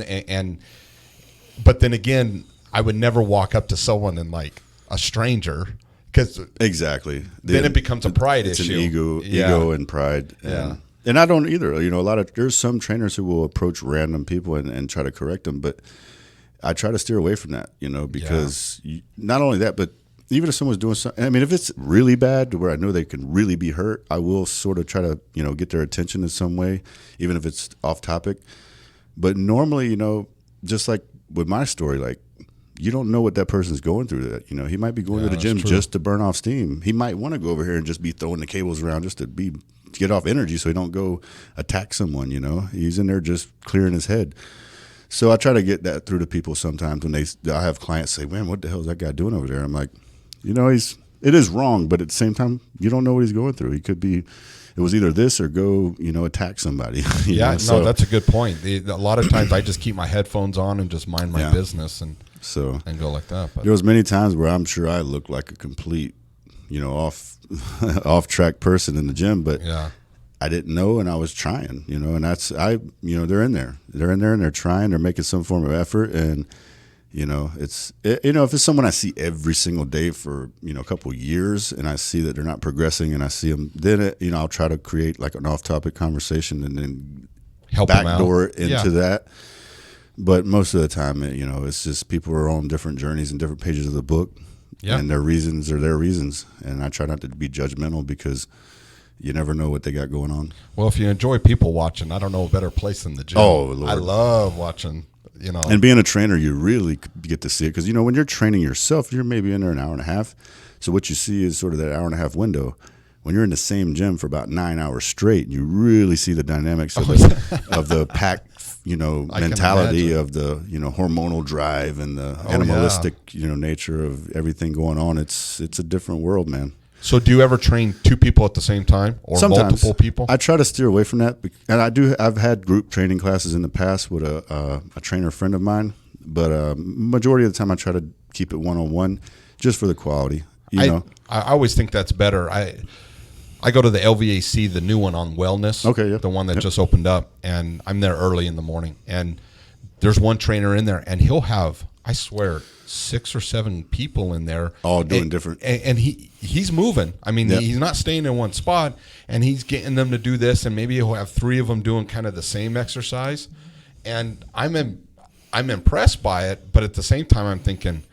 but then again, I would never walk up to someone and like a stranger, because exactly then it becomes a pride it's issue. It's an ego and pride. And I don't either. There's some trainers who will approach random people and try to correct them, but I try to steer away from that, because not only that, but even if someone's doing something, I mean, if it's really bad to where I know they can really be hurt, I will sort of try to, get their attention in some way, even if it's off topic. But normally, just like with my story, like, you don't know what that person's going through. That he might be going to the gym just to burn off steam. He might want to go over here and just be throwing the cables around just to get off energy, so he don't go attack someone. He's in there just clearing his head. So I try to get that through to people sometimes when I have clients say, "Man, what the hell is that guy doing over there?" I'm like, it is wrong, but at the same time, you don't know what he's going through. He could be. It was either this or go, attack somebody. That's a good point. A lot of times I just keep my headphones on and just mind my business and go like that. But there was many times where I'm sure I looked like a complete, off track person in the gym, but I didn't know, and I was trying, and they're in there and they're trying, they're making some form of effort, and if it's someone I see every single day for a couple of years, and I see that they're not progressing, and I see them, then I'll try to create like an off-topic conversation and then help backdoor it into that. But most of the time, it's just people are on different journeys and different pages of the book, and their reasons are their reasons, and I try not to be judgmental because you never know what they got going on. Well, if you enjoy people watching, I don't know a better place than the gym. Oh, Lord. I love watching. And being a trainer, you really get to see it because, when you're training yourself, you're maybe in there an hour and a half. So what you see is sort of that hour and a half window. When you're in the same gym for about 9 hours straight, you really see the dynamics of the pack, mentality of the, hormonal drive and the animalistic, nature of everything going on. It's a different world, man. So do you ever train two people at the same time or Sometimes. Multiple people? I try to steer away from that. And I've had group training classes in the past with a trainer friend of mine. But majority of the time I try to keep it one-on-one just for the quality. I always think that's better. I go to the LVAC, the new one on wellness, the one that just opened up, and I'm there early in the morning. And there's one trainer in there, and he'll have, I swear, 6 or 7 people in there, all doing different, and he's moving. I mean, he's not staying in one spot, and he's getting them to do this, and maybe he'll have 3 of them doing kind of the same exercise. And I'm impressed by it, but at the same time, I'm thinking,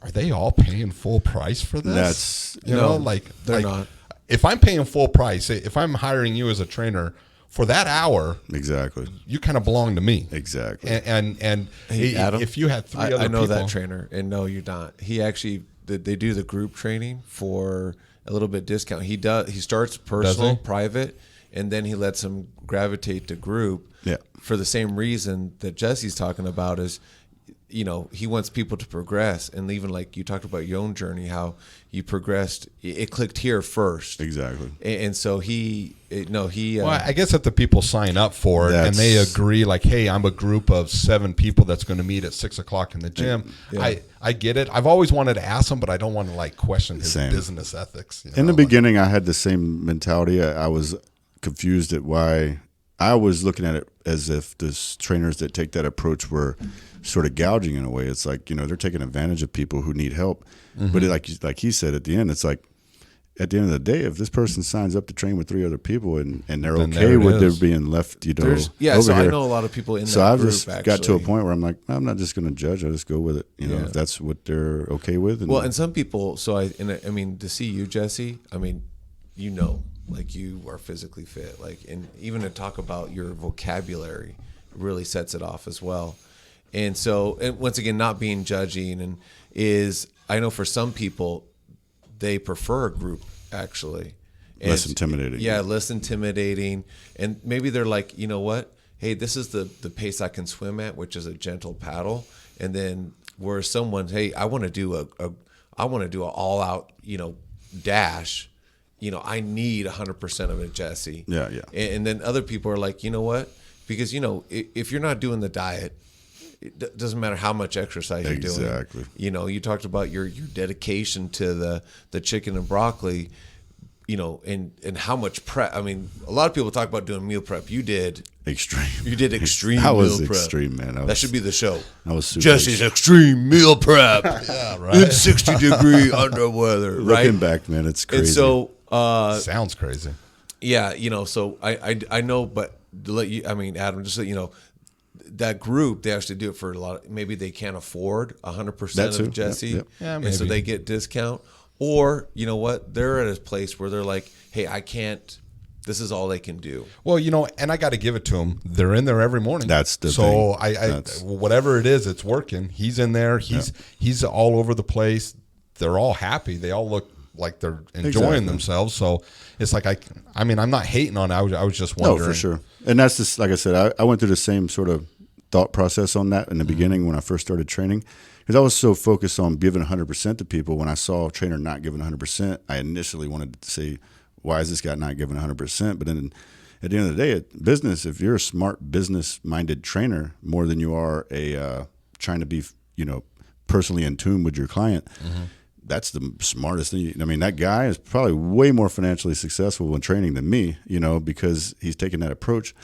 are they all paying full price for this? They're not. If I'm paying full price, if I'm hiring you as a trainer for that hour, exactly, you kind of belong to me. Exactly. And hey, Adam, if you had 3 other people. I know that trainer, and no, you're not. He actually, they do the group training for a little bit discount. He starts personal, private, and then he lets them gravitate to group for the same reason that Jesse's talking about is, he wants people to progress. And even like you talked about your own journey, how you progressed, it clicked here first. Exactly. And so well, I guess if the people sign up for it and they agree, like, hey, I'm a group of 7 people that's going to meet at 6:00 in the gym. I get it. I've always wanted to ask him, but I don't want to question his business ethics. In the beginning, I had the same mentality. I was confused at why I was looking at it as if the trainers that take that approach were sort of gouging in a way. It's like, they're taking advantage of people who need help. Mm-hmm. But like he said at the end, it's like, at the end of the day, if this person signs up to train with 3 other people and they're okay with their being left, over so here. I know a lot of people in that group. So I've just got to a point where I'm like, I'm not just going to judge. I just go with it. If that's what they're okay with. And some people. So I mean, to see you, Jesse. I mean, like you are physically fit. Like, and even to talk about your vocabulary really sets it off as well. And so, and once again, not being judging I know for some people, they prefer a group actually. And less intimidating. Yeah, less intimidating. And maybe they're like, you know what? Hey, this is the pace I can swim at, which is a gentle paddle. And then where someone, hey, I want to do an all out, dash. I need 100% of it, Jesse. Yeah. And then other people are like, you know what? Because if you're not doing the diet, it doesn't matter how much exercise you're doing. Exactly. You talked about your dedication to the chicken and broccoli, and how much prep. I mean, a lot of people talk about doing meal prep. You did extreme. You did extreme. I was meal extreme, prep. man. That should be the show. I was super Jesse's extreme meal prep. Yeah, right. In 60-degree under weather. Right. Looking back, man, it's crazy. And so sounds crazy. Yeah, so I know, but to let you, I mean, Adam, just so you know, that group, they actually do it for a lot. Maybe they can't afford 100% of Jesse, yep. Yeah, and so they get discount. Or you know what, they're at a place where they're like, hey, I can't This is all they can do. Well, and I got to give it to them. They're in there every morning. That's the so thing. Whatever it is, it's working. He's in there. He's all over the place. They're all happy. They all look like they're enjoying themselves. So it's like I'm not hating on it. I was just wondering. No, for sure. And that's just like I said. I went through the same sort of thought process on that in the beginning when I first started training, because I was so focused on giving 100% to people. When I saw a trainer not giving 100%, I initially wanted to say, why is this guy not giving 100%? But then at the end of the day, business, if you're a smart business-minded trainer more than you are a trying to be, personally in tune with your client, that's the smartest thing. I mean, that guy is probably way more financially successful in training than me, because he's taking that approach.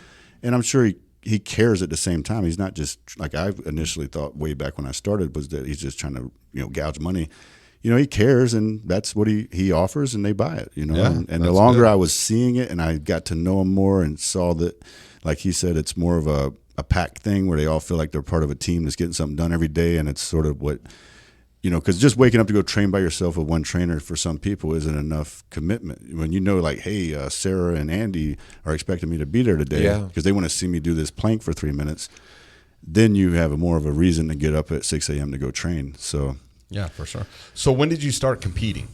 And I'm sure he cares at the same time. He's not just like I initially thought way back when I started, was that he's just trying to, gouge money. He cares, and that's what he offers, and they buy it, Yeah, and the longer I was seeing it and I got to know him more and saw that, like he said, it's more of a pack thing where they all feel like they're part of a team that's getting something done every day. And it's sort of what, because just waking up to go train by yourself with one trainer for some people isn't enough commitment. When like, hey, Sarah and Andy are expecting me to be there today because they want to see me do this plank for 3 minutes, then you have more of a reason to get up at 6 a.m. to go train. So yeah, for sure. So when did you start competing?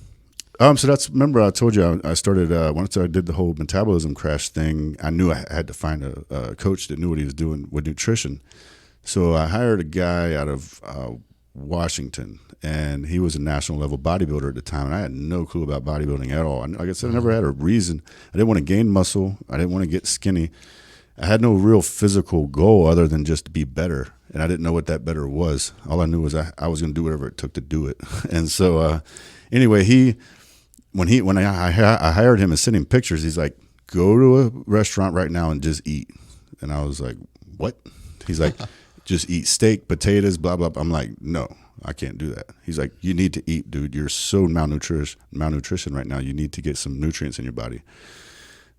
So remember I told you I started, once I did the whole metabolism crash thing, I knew I had to find a coach that knew what he was doing with nutrition. So I hired a guy out of Washington, and he was a national level bodybuilder at the time. And I had no clue about bodybuilding at all. Like I said, I never had a reason. I didn't want to gain muscle. I didn't want to get skinny. I had no real physical goal other than just to be better. And I didn't know what that better was. All I knew was I was going to do whatever it took to do it. And so anyway, when I hired him and sent him pictures, he's like, go to a restaurant right now and just eat. And I was like, what? He's like, just eat steak, potatoes, blah, blah, blah. I'm like, no, I can't do that. He's like, you need to eat, dude. You're so malnutrition right now. You need to get some nutrients in your body.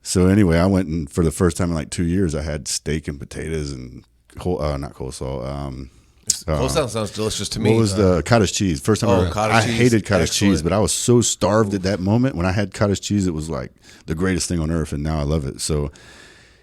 So anyway, I went, and for the first time in like 2 years, I had steak and potatoes and not coleslaw. Coleslaw sounds delicious to me. What was the cottage cheese? First time I hated cottage cheese, but I was so starved at that moment. When I had cottage cheese, it was like the greatest thing on earth, and now I love it. So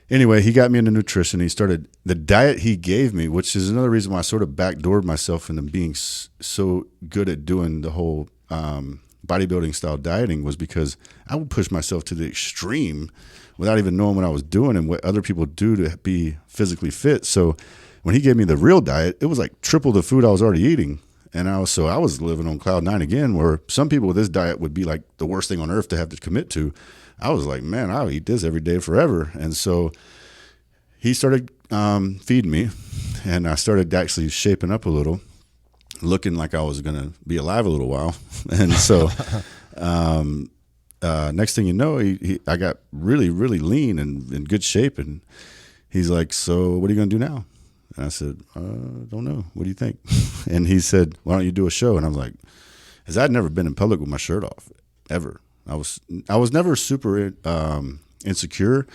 anyway, he got me into nutrition. He started the diet he gave me, which is another reason why I sort of backdoored myself into being so good at doing the whole bodybuilding style dieting, was because I would push myself to the extreme without even knowing what I was doing and what other people do to be physically fit. So when he gave me the real diet, it was like triple the food I was already eating. And I was living on cloud nine again, where some people with this diet would be like the worst thing on earth to have to commit to. I was like, man, I'll eat this every day forever. And so he started feeding me, and I started actually shaping up a little, looking like I was going to be alive a little while. And so next thing you know, I got really, really lean and in good shape. And he's like, so what are you going to do now? And I said, don't know. What do you think? And he said, why don't you do a show? And I was like, because I'd never been in public with my shirt off, ever. I was never super insecure.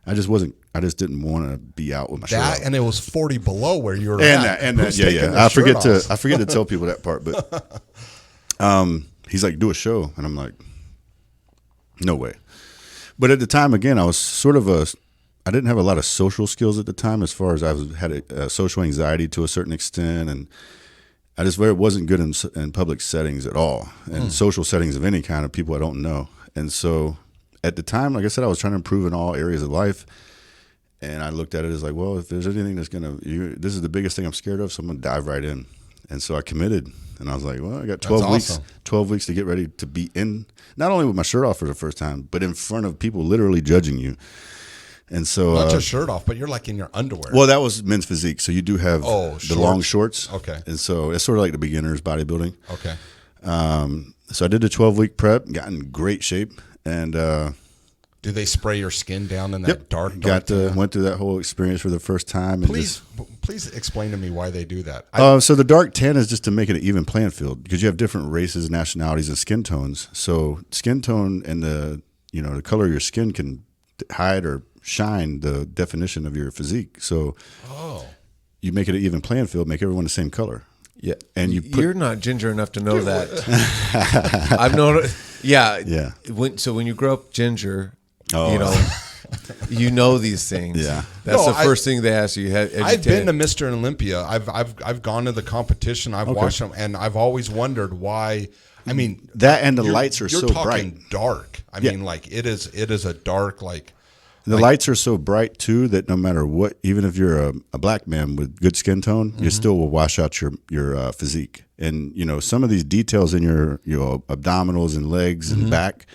I just didn't want to be out with my shirt off. And it was 40 below where you were at. Yeah. I forget to tell people that part. But he's like, do a show. And I'm like, no way. But at the time, again, I was sort of I didn't have a lot of social skills at the time, as far as had a social anxiety to a certain extent, and I just wasn't good in public settings at all, and social settings of any kind of people I don't know. And so at the time, like I said, I was trying to improve in all areas of life, and I looked at it as like, well, if there's anything that's this is the biggest thing I'm scared of, so I'm gonna dive right in. And so I committed, and I was like, well, I got 12 weeks to get ready to be in, not only with my shirt off for the first time, but in front of people literally judging you. And so not just shirt off, but you're like in your underwear. Well, that was men's physique, so you do have the long shorts. Okay. And so it's sort of like the beginner's bodybuilding. Okay. So I did the 12-week prep, got in great shape, and do they spray your skin down in that dark? Went through that whole experience for the first time. And please explain to me why they do that. So the dark tan is just to make it an even playing field, because you have different races, nationalities, and skin tones. So skin tone and the color of your skin can hide or shine the definition of your physique. So you make it an even playing field, make everyone the same color. Yeah, and you're not ginger enough to know that. I've known. Yeah, yeah. When you grow up ginger, You know these things. Yeah. That's No, the first thing they ask you. I've been to Mr. Olympia. I've gone to the competition. I've watched them, and I've always wondered why. I mean, that and the you're- lights are you're so talking bright. dark. I mean, like it is a dark like. The lights are so bright too that no matter what, even if you're a black man with good skin tone, you still will wash out your physique. And you know, some of these details in your abdominals and legs and back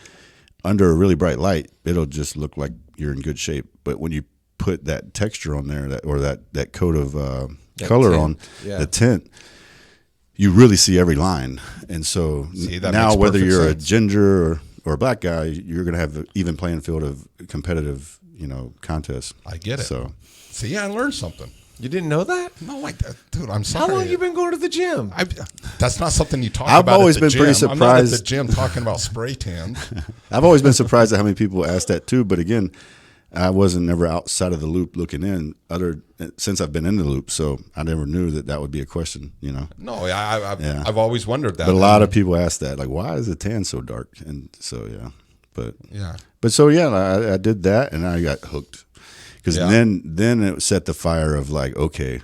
under a really bright light, it'll just look like you're in good shape. But when you put that texture on there, that coat of color tint, on yeah. the tint, you really see every line. And so that now, makes whether perfect you're sense. a ginger or a black guy, you're going to have an even playing field of competitive, contests. I get it. So See, I learned something. You didn't know that? No, like that, dude. I'm How sorry. long you been going to the gym? That's not something you talk I've about. always at the been pretty gym. I'm not at the surprised. gym talking about spray tans. I've always been surprised at how many people ask that too. But again, I wasn't never outside of the loop looking in since I've been in the loop. So I never knew that would be a question, No, Yeah. I've always wondered that. But a lot of people ask that, like, why is the tan so dark? And so, yeah. But so, I did that and I got hooked. Because Yeah. then it set the fire of like, okay,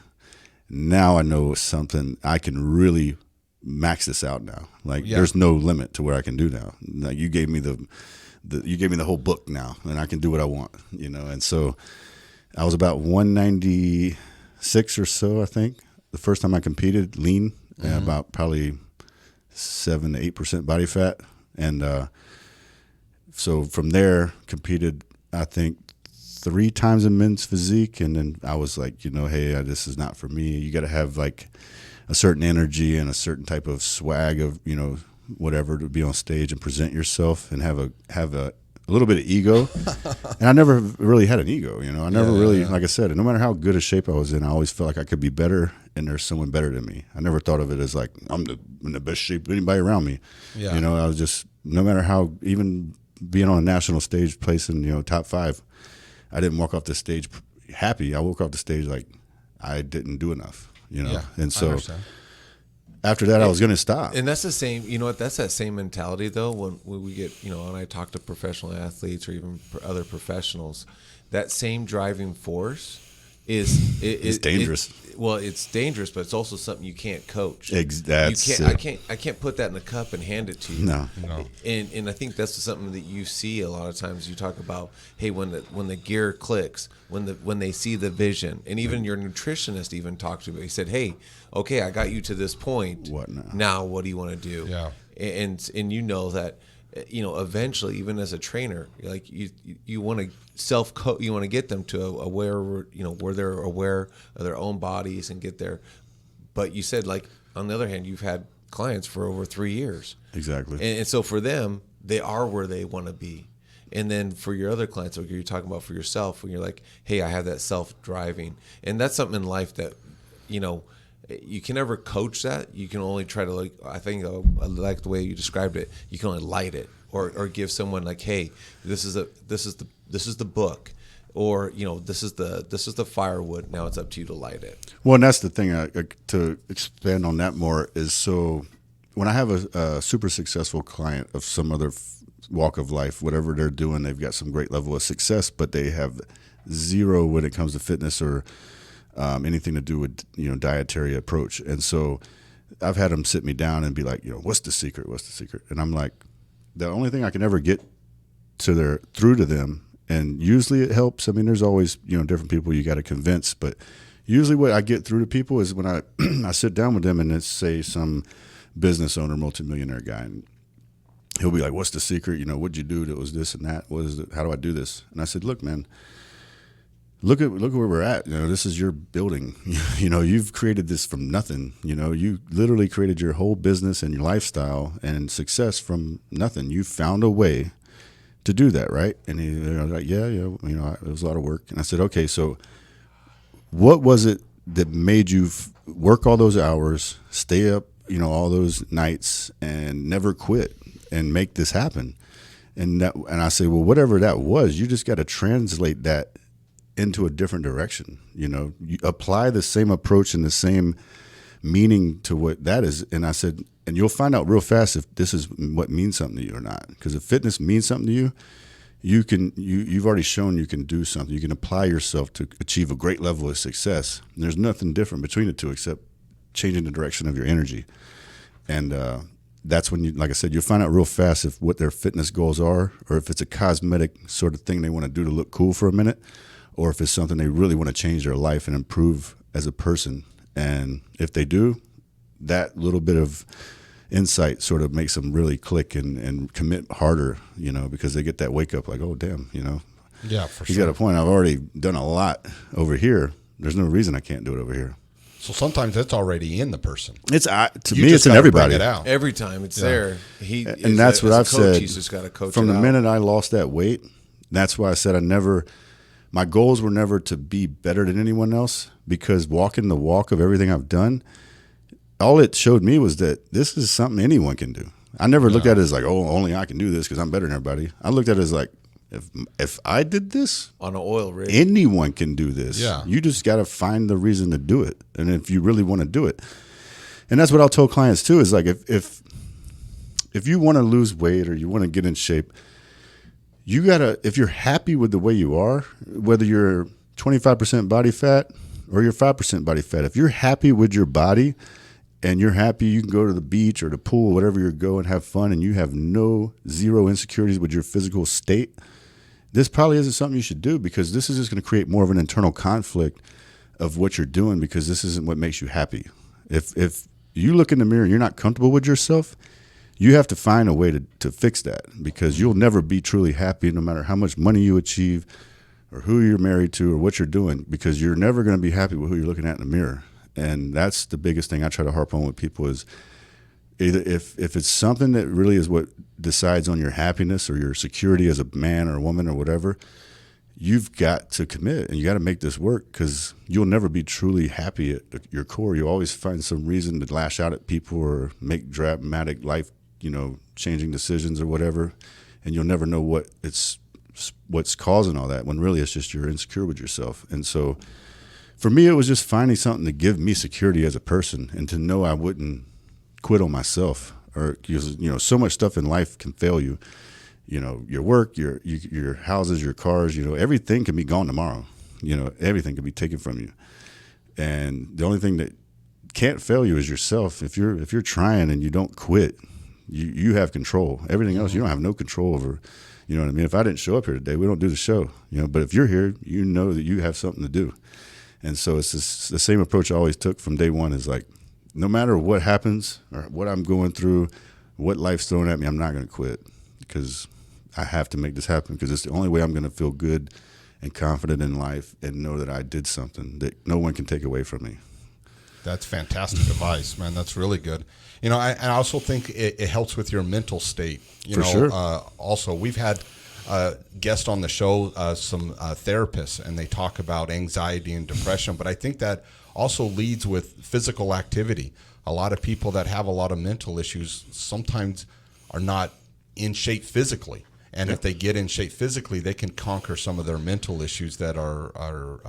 now I know something. I can really max this out now. Like there's no limit to where I can do now. Like you gave me the whole book now, and I can do what I want. And so I was about 196 or so, I think, the first time I competed, lean, and about probably 7 to 8% body fat, and so from there competed, I think, 3 times in men's physique, and then I was like, hey, this is not for me. You got to have like a certain energy and a certain type of swag of whatever to be on stage and present yourself and have a little bit of ego. And I never really had an ego. I never really, like I said, no matter how good a shape I was in, I always felt like I could be better, and there's someone better than me. I never thought of it as like I'm in the best shape of anybody around me. Yeah. I was just, no matter how, even being on a national stage, placing top 5. I didn't walk off the stage happy. I walked off the stage like I didn't do enough, Yeah, And I so understand. after that, I was going to stop. And that's the same, that's that same mentality though, when we get, when I talk to professional athletes or even other professionals, that same driving force is dangerous. It's dangerous, but it's also something you can't coach. That's I can't put that in a cup and hand it to you. No. And I think that's something that you see a lot of times. You talk about, hey, when the gear clicks, when they see the vision, and even your nutritionist even talked to me. He said, hey, okay, I got you to this point. What now? Now what do you want to do? Yeah. And that eventually, even as a trainer, like you want to you want to get them to where they're aware of their own bodies and get there. But you said, like, on the other hand, you've had clients for over 3 years. Exactly. And so for them, they are where they want to be. And then for your other clients, like you're talking about for yourself, when you're like, hey, I have that self-driving. And that's something in life that, you can never coach that. You can only try to, like, I think I like the way you described it. You can only light it or give someone like, hey, this is the book, or this is the firewood. Now it's up to you to light it. Well, and that's the thing. To expand on that more is, so when I have a super successful client of some other walk of life, whatever they're doing, they've got some great level of success, but they have zero when it comes to fitness or anything to do with dietary approach. And so I've had them sit me down and be like, what's the secret? What's the secret? And I'm like, the only thing I can ever get through to them, and usually it helps. I mean, there's always different people you got to convince, but usually what I get through to people is when I I sit down with them, and it's, say, some business owner, multimillionaire guy, and he'll be like, what's the secret? What'd you do that was this and that? What is it? How do I do this? And I said, look, man, look where we're at. This is your building. You've created this from nothing. You literally created your whole business and your lifestyle and success from nothing. You found a way to do that, right? And he was like, yeah, it was a lot of work. And I said, okay, so what was it that made you work all those hours, stay up, all those nights, and never quit and make this happen? And I say, well, whatever that was, you just got to translate that into a different direction. You apply the same approach and the same meaning to what that is. And I said, and you'll find out real fast if this is what means something to you or not. Because if fitness means something to you, you've already shown you can do something. You can apply yourself to achieve a great level of success. And there's nothing different between the two except changing the direction of your energy. And that's when you, like I said, you'll find out real fast if what their fitness goals are, or if it's a cosmetic sort of thing they want to do to look cool for a minute, or if it's something they really want to change their life and improve as a person. And if they do, that little bit of insight sort of makes them really click and commit harder, you know, because they get that wake up like, oh, damn, you know. Yeah, for You sure. got a point. I've already done a lot over here. There's no reason I can't do it over here. So sometimes that's already in the person. It's to You me, just it's in gotta everybody. bring it out. Every time it's there. And that's what I've said. He's just got to coach From it the out. minute I lost that weight, that's why I said my goals were never to be better than anyone else, because walking the walk of everything I've done, all it showed me was that this is something anyone can do. I never looked at it as like, oh, only I can do this because I'm better than everybody. I looked at it as like, if I did this, on an oil rig. anyone can do this. Yeah. You just got to find the reason to do it. And if you really want to do it. And that's what I'll tell clients too, is like, if you want to lose weight or you want to get in shape, you got to, if you're happy with the way you are, whether you're 25% body fat or you're 5% body fat, if you're happy with your body and you're happy, you can go to the beach or the pool, whatever you're going, have fun, and you have zero insecurities with your physical state, this probably isn't something you should do, because this is just going to create more of an internal conflict of what you're doing, because this isn't what makes you happy. If you look in the mirror and you're not comfortable with yourself, you have to find a way to fix that, because you'll never be truly happy no matter how much money you achieve or who you're married to or what you're doing, because you're never going to be happy with who you're looking at in the mirror. And that's the biggest thing I try to harp on with people is either if it's something that really is what decides on your happiness or your security as a man or a woman or whatever, you've got to commit and you got to make this work, because you'll never be truly happy at your core. You'll always find some reason to lash out at people or make dramatic life, changing decisions or whatever. And you'll never know what's causing all that, when really it's just you're insecure with yourself. And so for me, it was just finding something to give me security as a person and to know I wouldn't quit on myself, or so much stuff in life can fail you. Your work, your houses, your cars, everything can be gone tomorrow. Everything can be taken from you. And the only thing that can't fail you is yourself. If you're trying and you don't quit, you have control. Everything else you don't have no control over. You know what I mean? If I didn't show up here today, we don't do the show. But if you're here, you know that you have something to do. And so it's the same approach I always took from day one, is like, no matter what happens or what I'm going through, what life's throwing at me, I'm not going to quit, because I have to make this happen, because it's the only way I'm going to feel good and confident in life and know that I did something that no one can take away from me. That's fantastic advice, man. That's really good. I also think it helps with your mental state. For sure. Also, we've had guests on the show, some therapists, and they talk about anxiety and depression, but I think that also leads with physical activity. A lot of people that have a lot of mental issues sometimes are not in shape physically. And if they get in shape physically, they can conquer some of their mental issues that are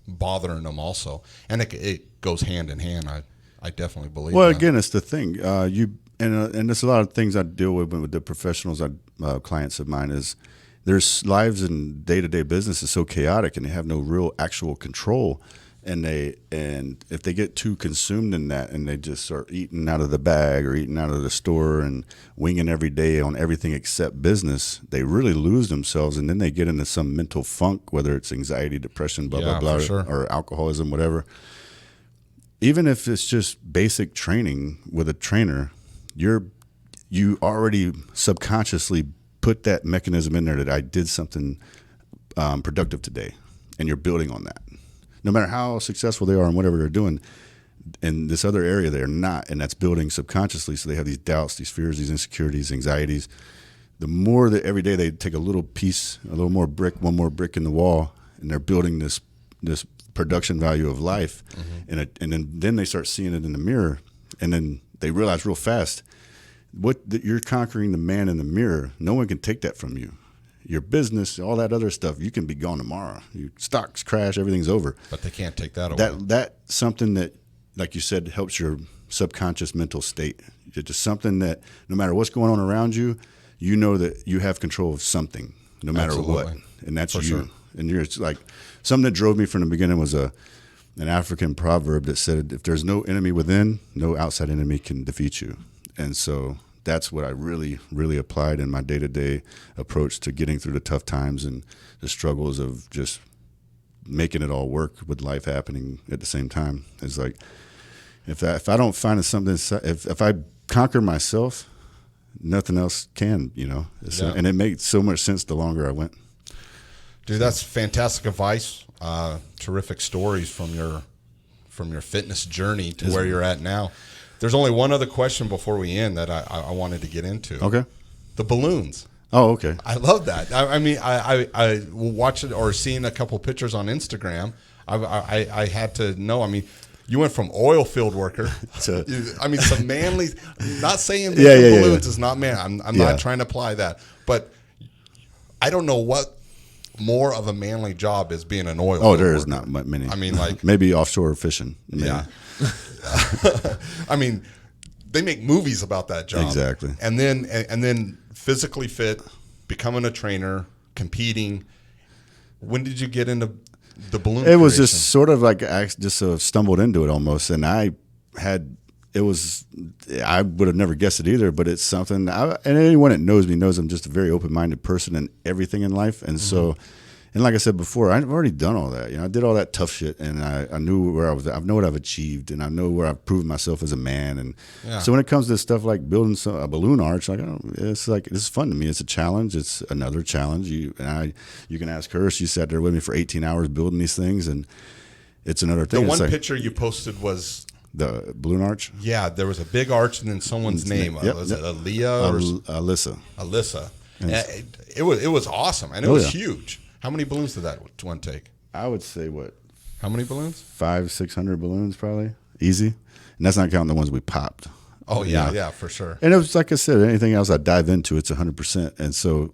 bothering them also. And it goes hand in hand. I definitely believe Well, that. again, it's the thing. And there's a lot of things I deal with the professionals, clients of mine, is their lives and day-to-day business is so chaotic, and they have no real actual control. And if they get too consumed in that, and they just start eating out of the bag or eating out of the store and winging every day on everything except business, they really lose themselves, and then they get into some mental funk, whether it's anxiety, depression, blah blah, for sure. or alcoholism, whatever. Even if it's just basic training with a trainer, you already subconsciously put that mechanism in there that I did something productive today, and you're building on that. No matter how successful they are in whatever they're doing, in this other area they're not, and that's building subconsciously. So they have these doubts, these fears, these insecurities, anxieties. The more that every day they take a little piece, a little more brick, one more brick in the wall, and they're building this production value of life, and then they start seeing it in the mirror, and then they realize real fast you're conquering the man in the mirror. No one can take that from you. Your business, all that other stuff, you can be gone tomorrow. Your stocks crash, everything's over. But they can't take that away. That's something that, like you said, helps your subconscious mental state. It's just something that no matter what's going on around you, you know that you have control of something. no matter what. Absolutely. And that's For you. sure. And you're it's like something that drove me from the beginning was an African proverb that said, if there's no enemy within, no outside enemy can defeat you. And so that's what I really, really applied in my day-to-day approach to getting through the tough times and the struggles of just making it all work with life happening at the same time. It's like, if I don't find something, if I conquer myself, nothing else can, and it made so much sense the longer I went. Dude, that's fantastic advice. Terrific stories from your fitness journey to where you're at now. There's only one other question before we end that I wanted to get into. Okay. The balloons. Oh, okay. I love that. I mean, I watched it or seen a couple pictures on Instagram. I had to know. I mean, you went from oil field worker to, some manly. Not saying that balloons is not man. I'm not trying to apply that, but I don't know what more of a manly job is being an oil. Oh, there worker. is not many. I mean, like maybe offshore fishing. Maybe. Yeah. I mean, they make movies about that job. Exactly. And then physically fit, becoming a trainer, competing. When did you get into the balloon? It was creation? just sort of like I just stumbled into it almost, and I would have never guessed it either, but it's something. And anyone that knows me knows I'm just a very open-minded person in everything in life, and so. And like I said before, I've already done all that. I did all that tough shit, and I knew where I was. I know what I've achieved, and I know where I've proven myself as a man. And so when it comes to stuff like building a balloon arch, it's fun to me. It's a challenge. It's another challenge. You can ask her. She sat there with me for 18 hours building these things, and it's another thing. The one picture you posted was the balloon arch. Yeah, there was a big arch and then someone's name. Was it Aaliyah or Alyssa? Alyssa. It was awesome, and it was huge. How many balloons did that one take? I would say How many balloons? 500-600 balloons, probably easy, and that's not counting the ones we popped. Oh yeah, for sure. And it was like I said, anything else I dive into, it's 100%. And so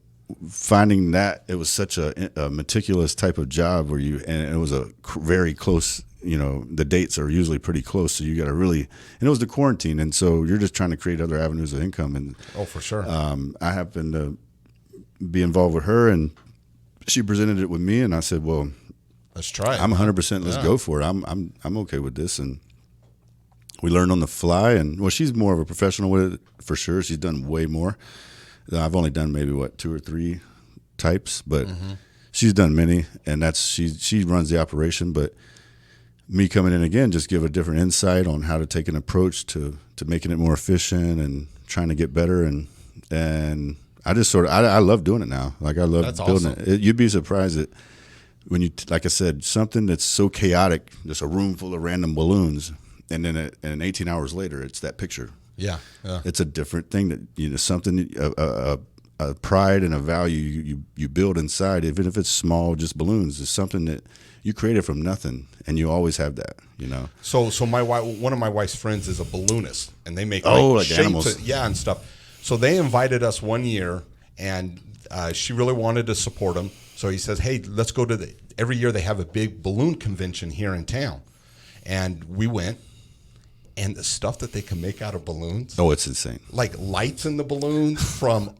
finding that it was such a meticulous type of job and it was a very close. The dates are usually pretty close, so you got to really. And it was the quarantine, and so you're just trying to create other avenues of income. And for sure. I happened to be involved with her, and she presented it with me, and I said, "Well, let's try it. I'm 100%. Let's go for it. I'm okay with this." And we learned on the fly. And she's more of a professional with it for sure. She's done way more. I've only done maybe 2 or 3 types, but she's done many, and she runs the operation. But me coming in again just give a different insight on how to take an approach to making it more efficient and trying to get better. And I just I love doing it now. Like I love building it. You'd be surprised that when you, like I said, something that's so chaotic, just a room full of random balloons, and then 18 hours later, it's that picture. Yeah. It's a different thing that something a pride and a value you build inside, even if it's small, just balloons. Is something that you created from nothing, and you always have that. So my wife, one of my wife's friends is a balloonist, and they make like shapes animals, and stuff. So they invited us one year, and she really wanted to support them. So he says, "Hey, let's go to every year they have a big balloon convention here in town," and we went. And the stuff that they can make out of balloons, it's insane. Like lights in the balloons from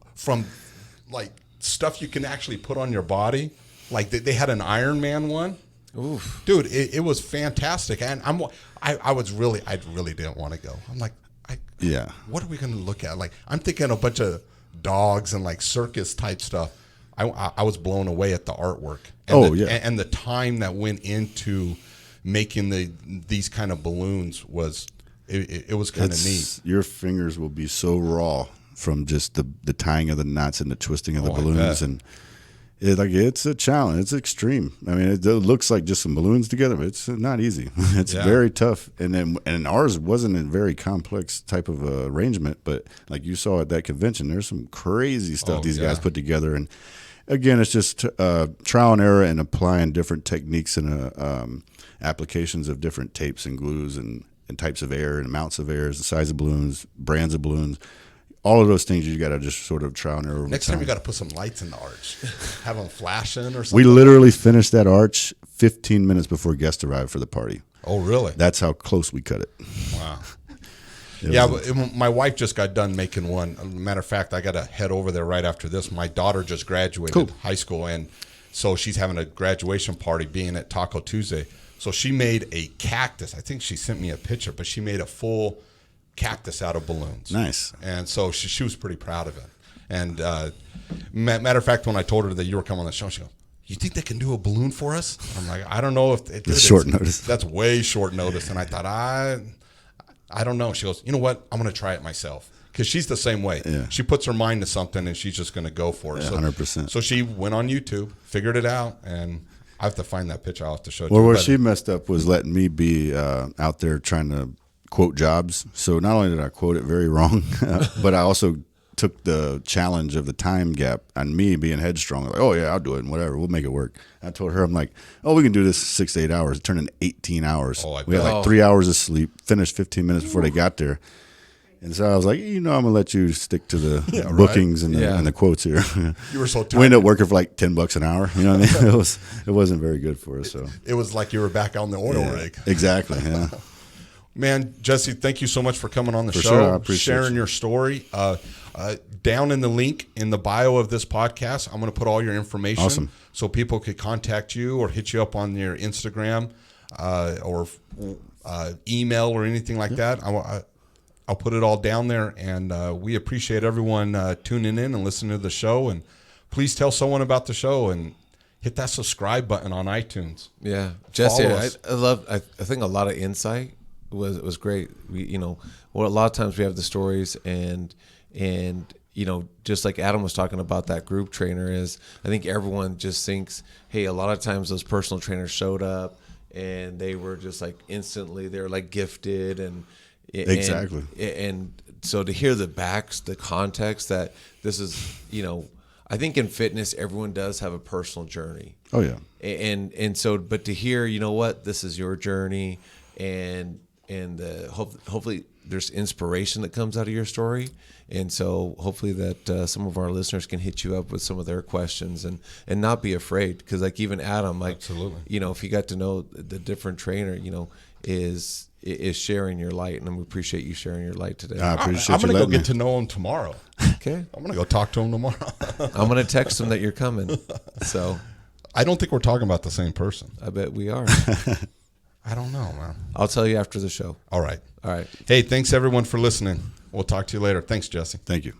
like stuff you can actually put on your body. Like they had an Iron Man one. Oof. Dude, it was fantastic. And I really didn't want to go. I'm like, what are we going to look at? Like, I'm thinking a bunch of dogs and like circus type stuff. I was blown away at the artwork. And and the time that went into making these kind of balloons was. It was kind of neat. Your fingers will be so raw from just the tying of the knots and the twisting of the balloons, and it's a challenge. It's extreme. I mean, it looks like just some balloons together, but it's not easy. It's very tough. And ours wasn't a very complex type of arrangement, but like you saw at that convention, there's some crazy stuff these guys put together. And again, it's just trial and error and applying different techniques and applications of different tapes and glues and types of air and amounts of air, the size of balloons, brands of balloons, all of those things you got to just sort of trial and error over Next time you got to put some lights in the arch, have them flashing or something. We literally finished that arch 15 minutes before guests arrived for the party. Oh, really? That's how close we cut it. Wow. Yeah, but my wife just got done making one. Matter of fact, I got to head over there right after this. My daughter just graduated high school, and so she's having a graduation party being at Taco Tuesday. So she made a cactus. I think she sent me a picture, but she made a full cactus out of balloons. Nice. And so she was pretty proud of it. And matter of fact, when I told her that you were coming on the show, she goes, "You think they can do a balloon for us?" I'm like, "I don't know if it's short notice. That's way short notice." And I thought, I don't know. She goes, "You know what? I'm going to try it myself." Because she's the same way. Yeah. She puts her mind to something and she's just going to go for it. Yeah, 100%. So she went on YouTube, figured it out, and I have to find that picture. I'll have to show you. Well, where she messed up was letting me be out there trying to quote jobs. So not only did I quote it very wrong, but I also took the challenge of the time gap on me being headstrong. Like, oh, yeah, I'll do it and whatever. We'll make it work. I told her, I'm like, oh, we can do this 6 to 8 hours. It turned into 18 hours. We had like 3 hours of sleep, finished 15 minutes before they got there. And so I was like, I'm going to let you stick to the bookings and the quotes here. You were so tired. We ended up working for like $10 an hour. You know what I mean? It wasn't very good for us. So it was like you were back on the oil rig. Exactly, yeah. Man, Jesse, thank you so much for coming on the show, sure, I appreciate sharing your story. Down in the link in the bio of this podcast, I'm going to put all your information so people could contact you or hit you up on your Instagram or email or anything like that. I'll put it all down there, and we appreciate everyone tuning in and listening to the show. And please tell someone about the show and hit that subscribe button on iTunes. Yeah, Jesse, I think a lot of insight was great. We, a lot of times we have the stories and just like Adam was talking about that group trainer is, I think everyone just thinks, hey, a lot of times those personal trainers showed up and they were just like instantly, they're like gifted and exactly. And so to hear the context that this is, I think in fitness, everyone does have a personal journey. Oh yeah. And so, but to hear, this is your journey and hopefully there's inspiration that comes out of your story. And so hopefully that some of our listeners can hit you up with some of their questions and not be afraid. Because like even Adam, like, absolutely, if you got to know the different trainer, is sharing your light. And we appreciate you sharing your light today. I appreciate I'm going to go me. get to know him tomorrow. Okay. I'm going to go talk to him tomorrow. I'm going to text him that you're coming. So I don't think we're talking about the same person. I bet we are. I don't know, man. I'll tell you after the show. All right. All right. Hey, thanks everyone for listening. We'll talk to you later. Thanks, Jesse. Thank you.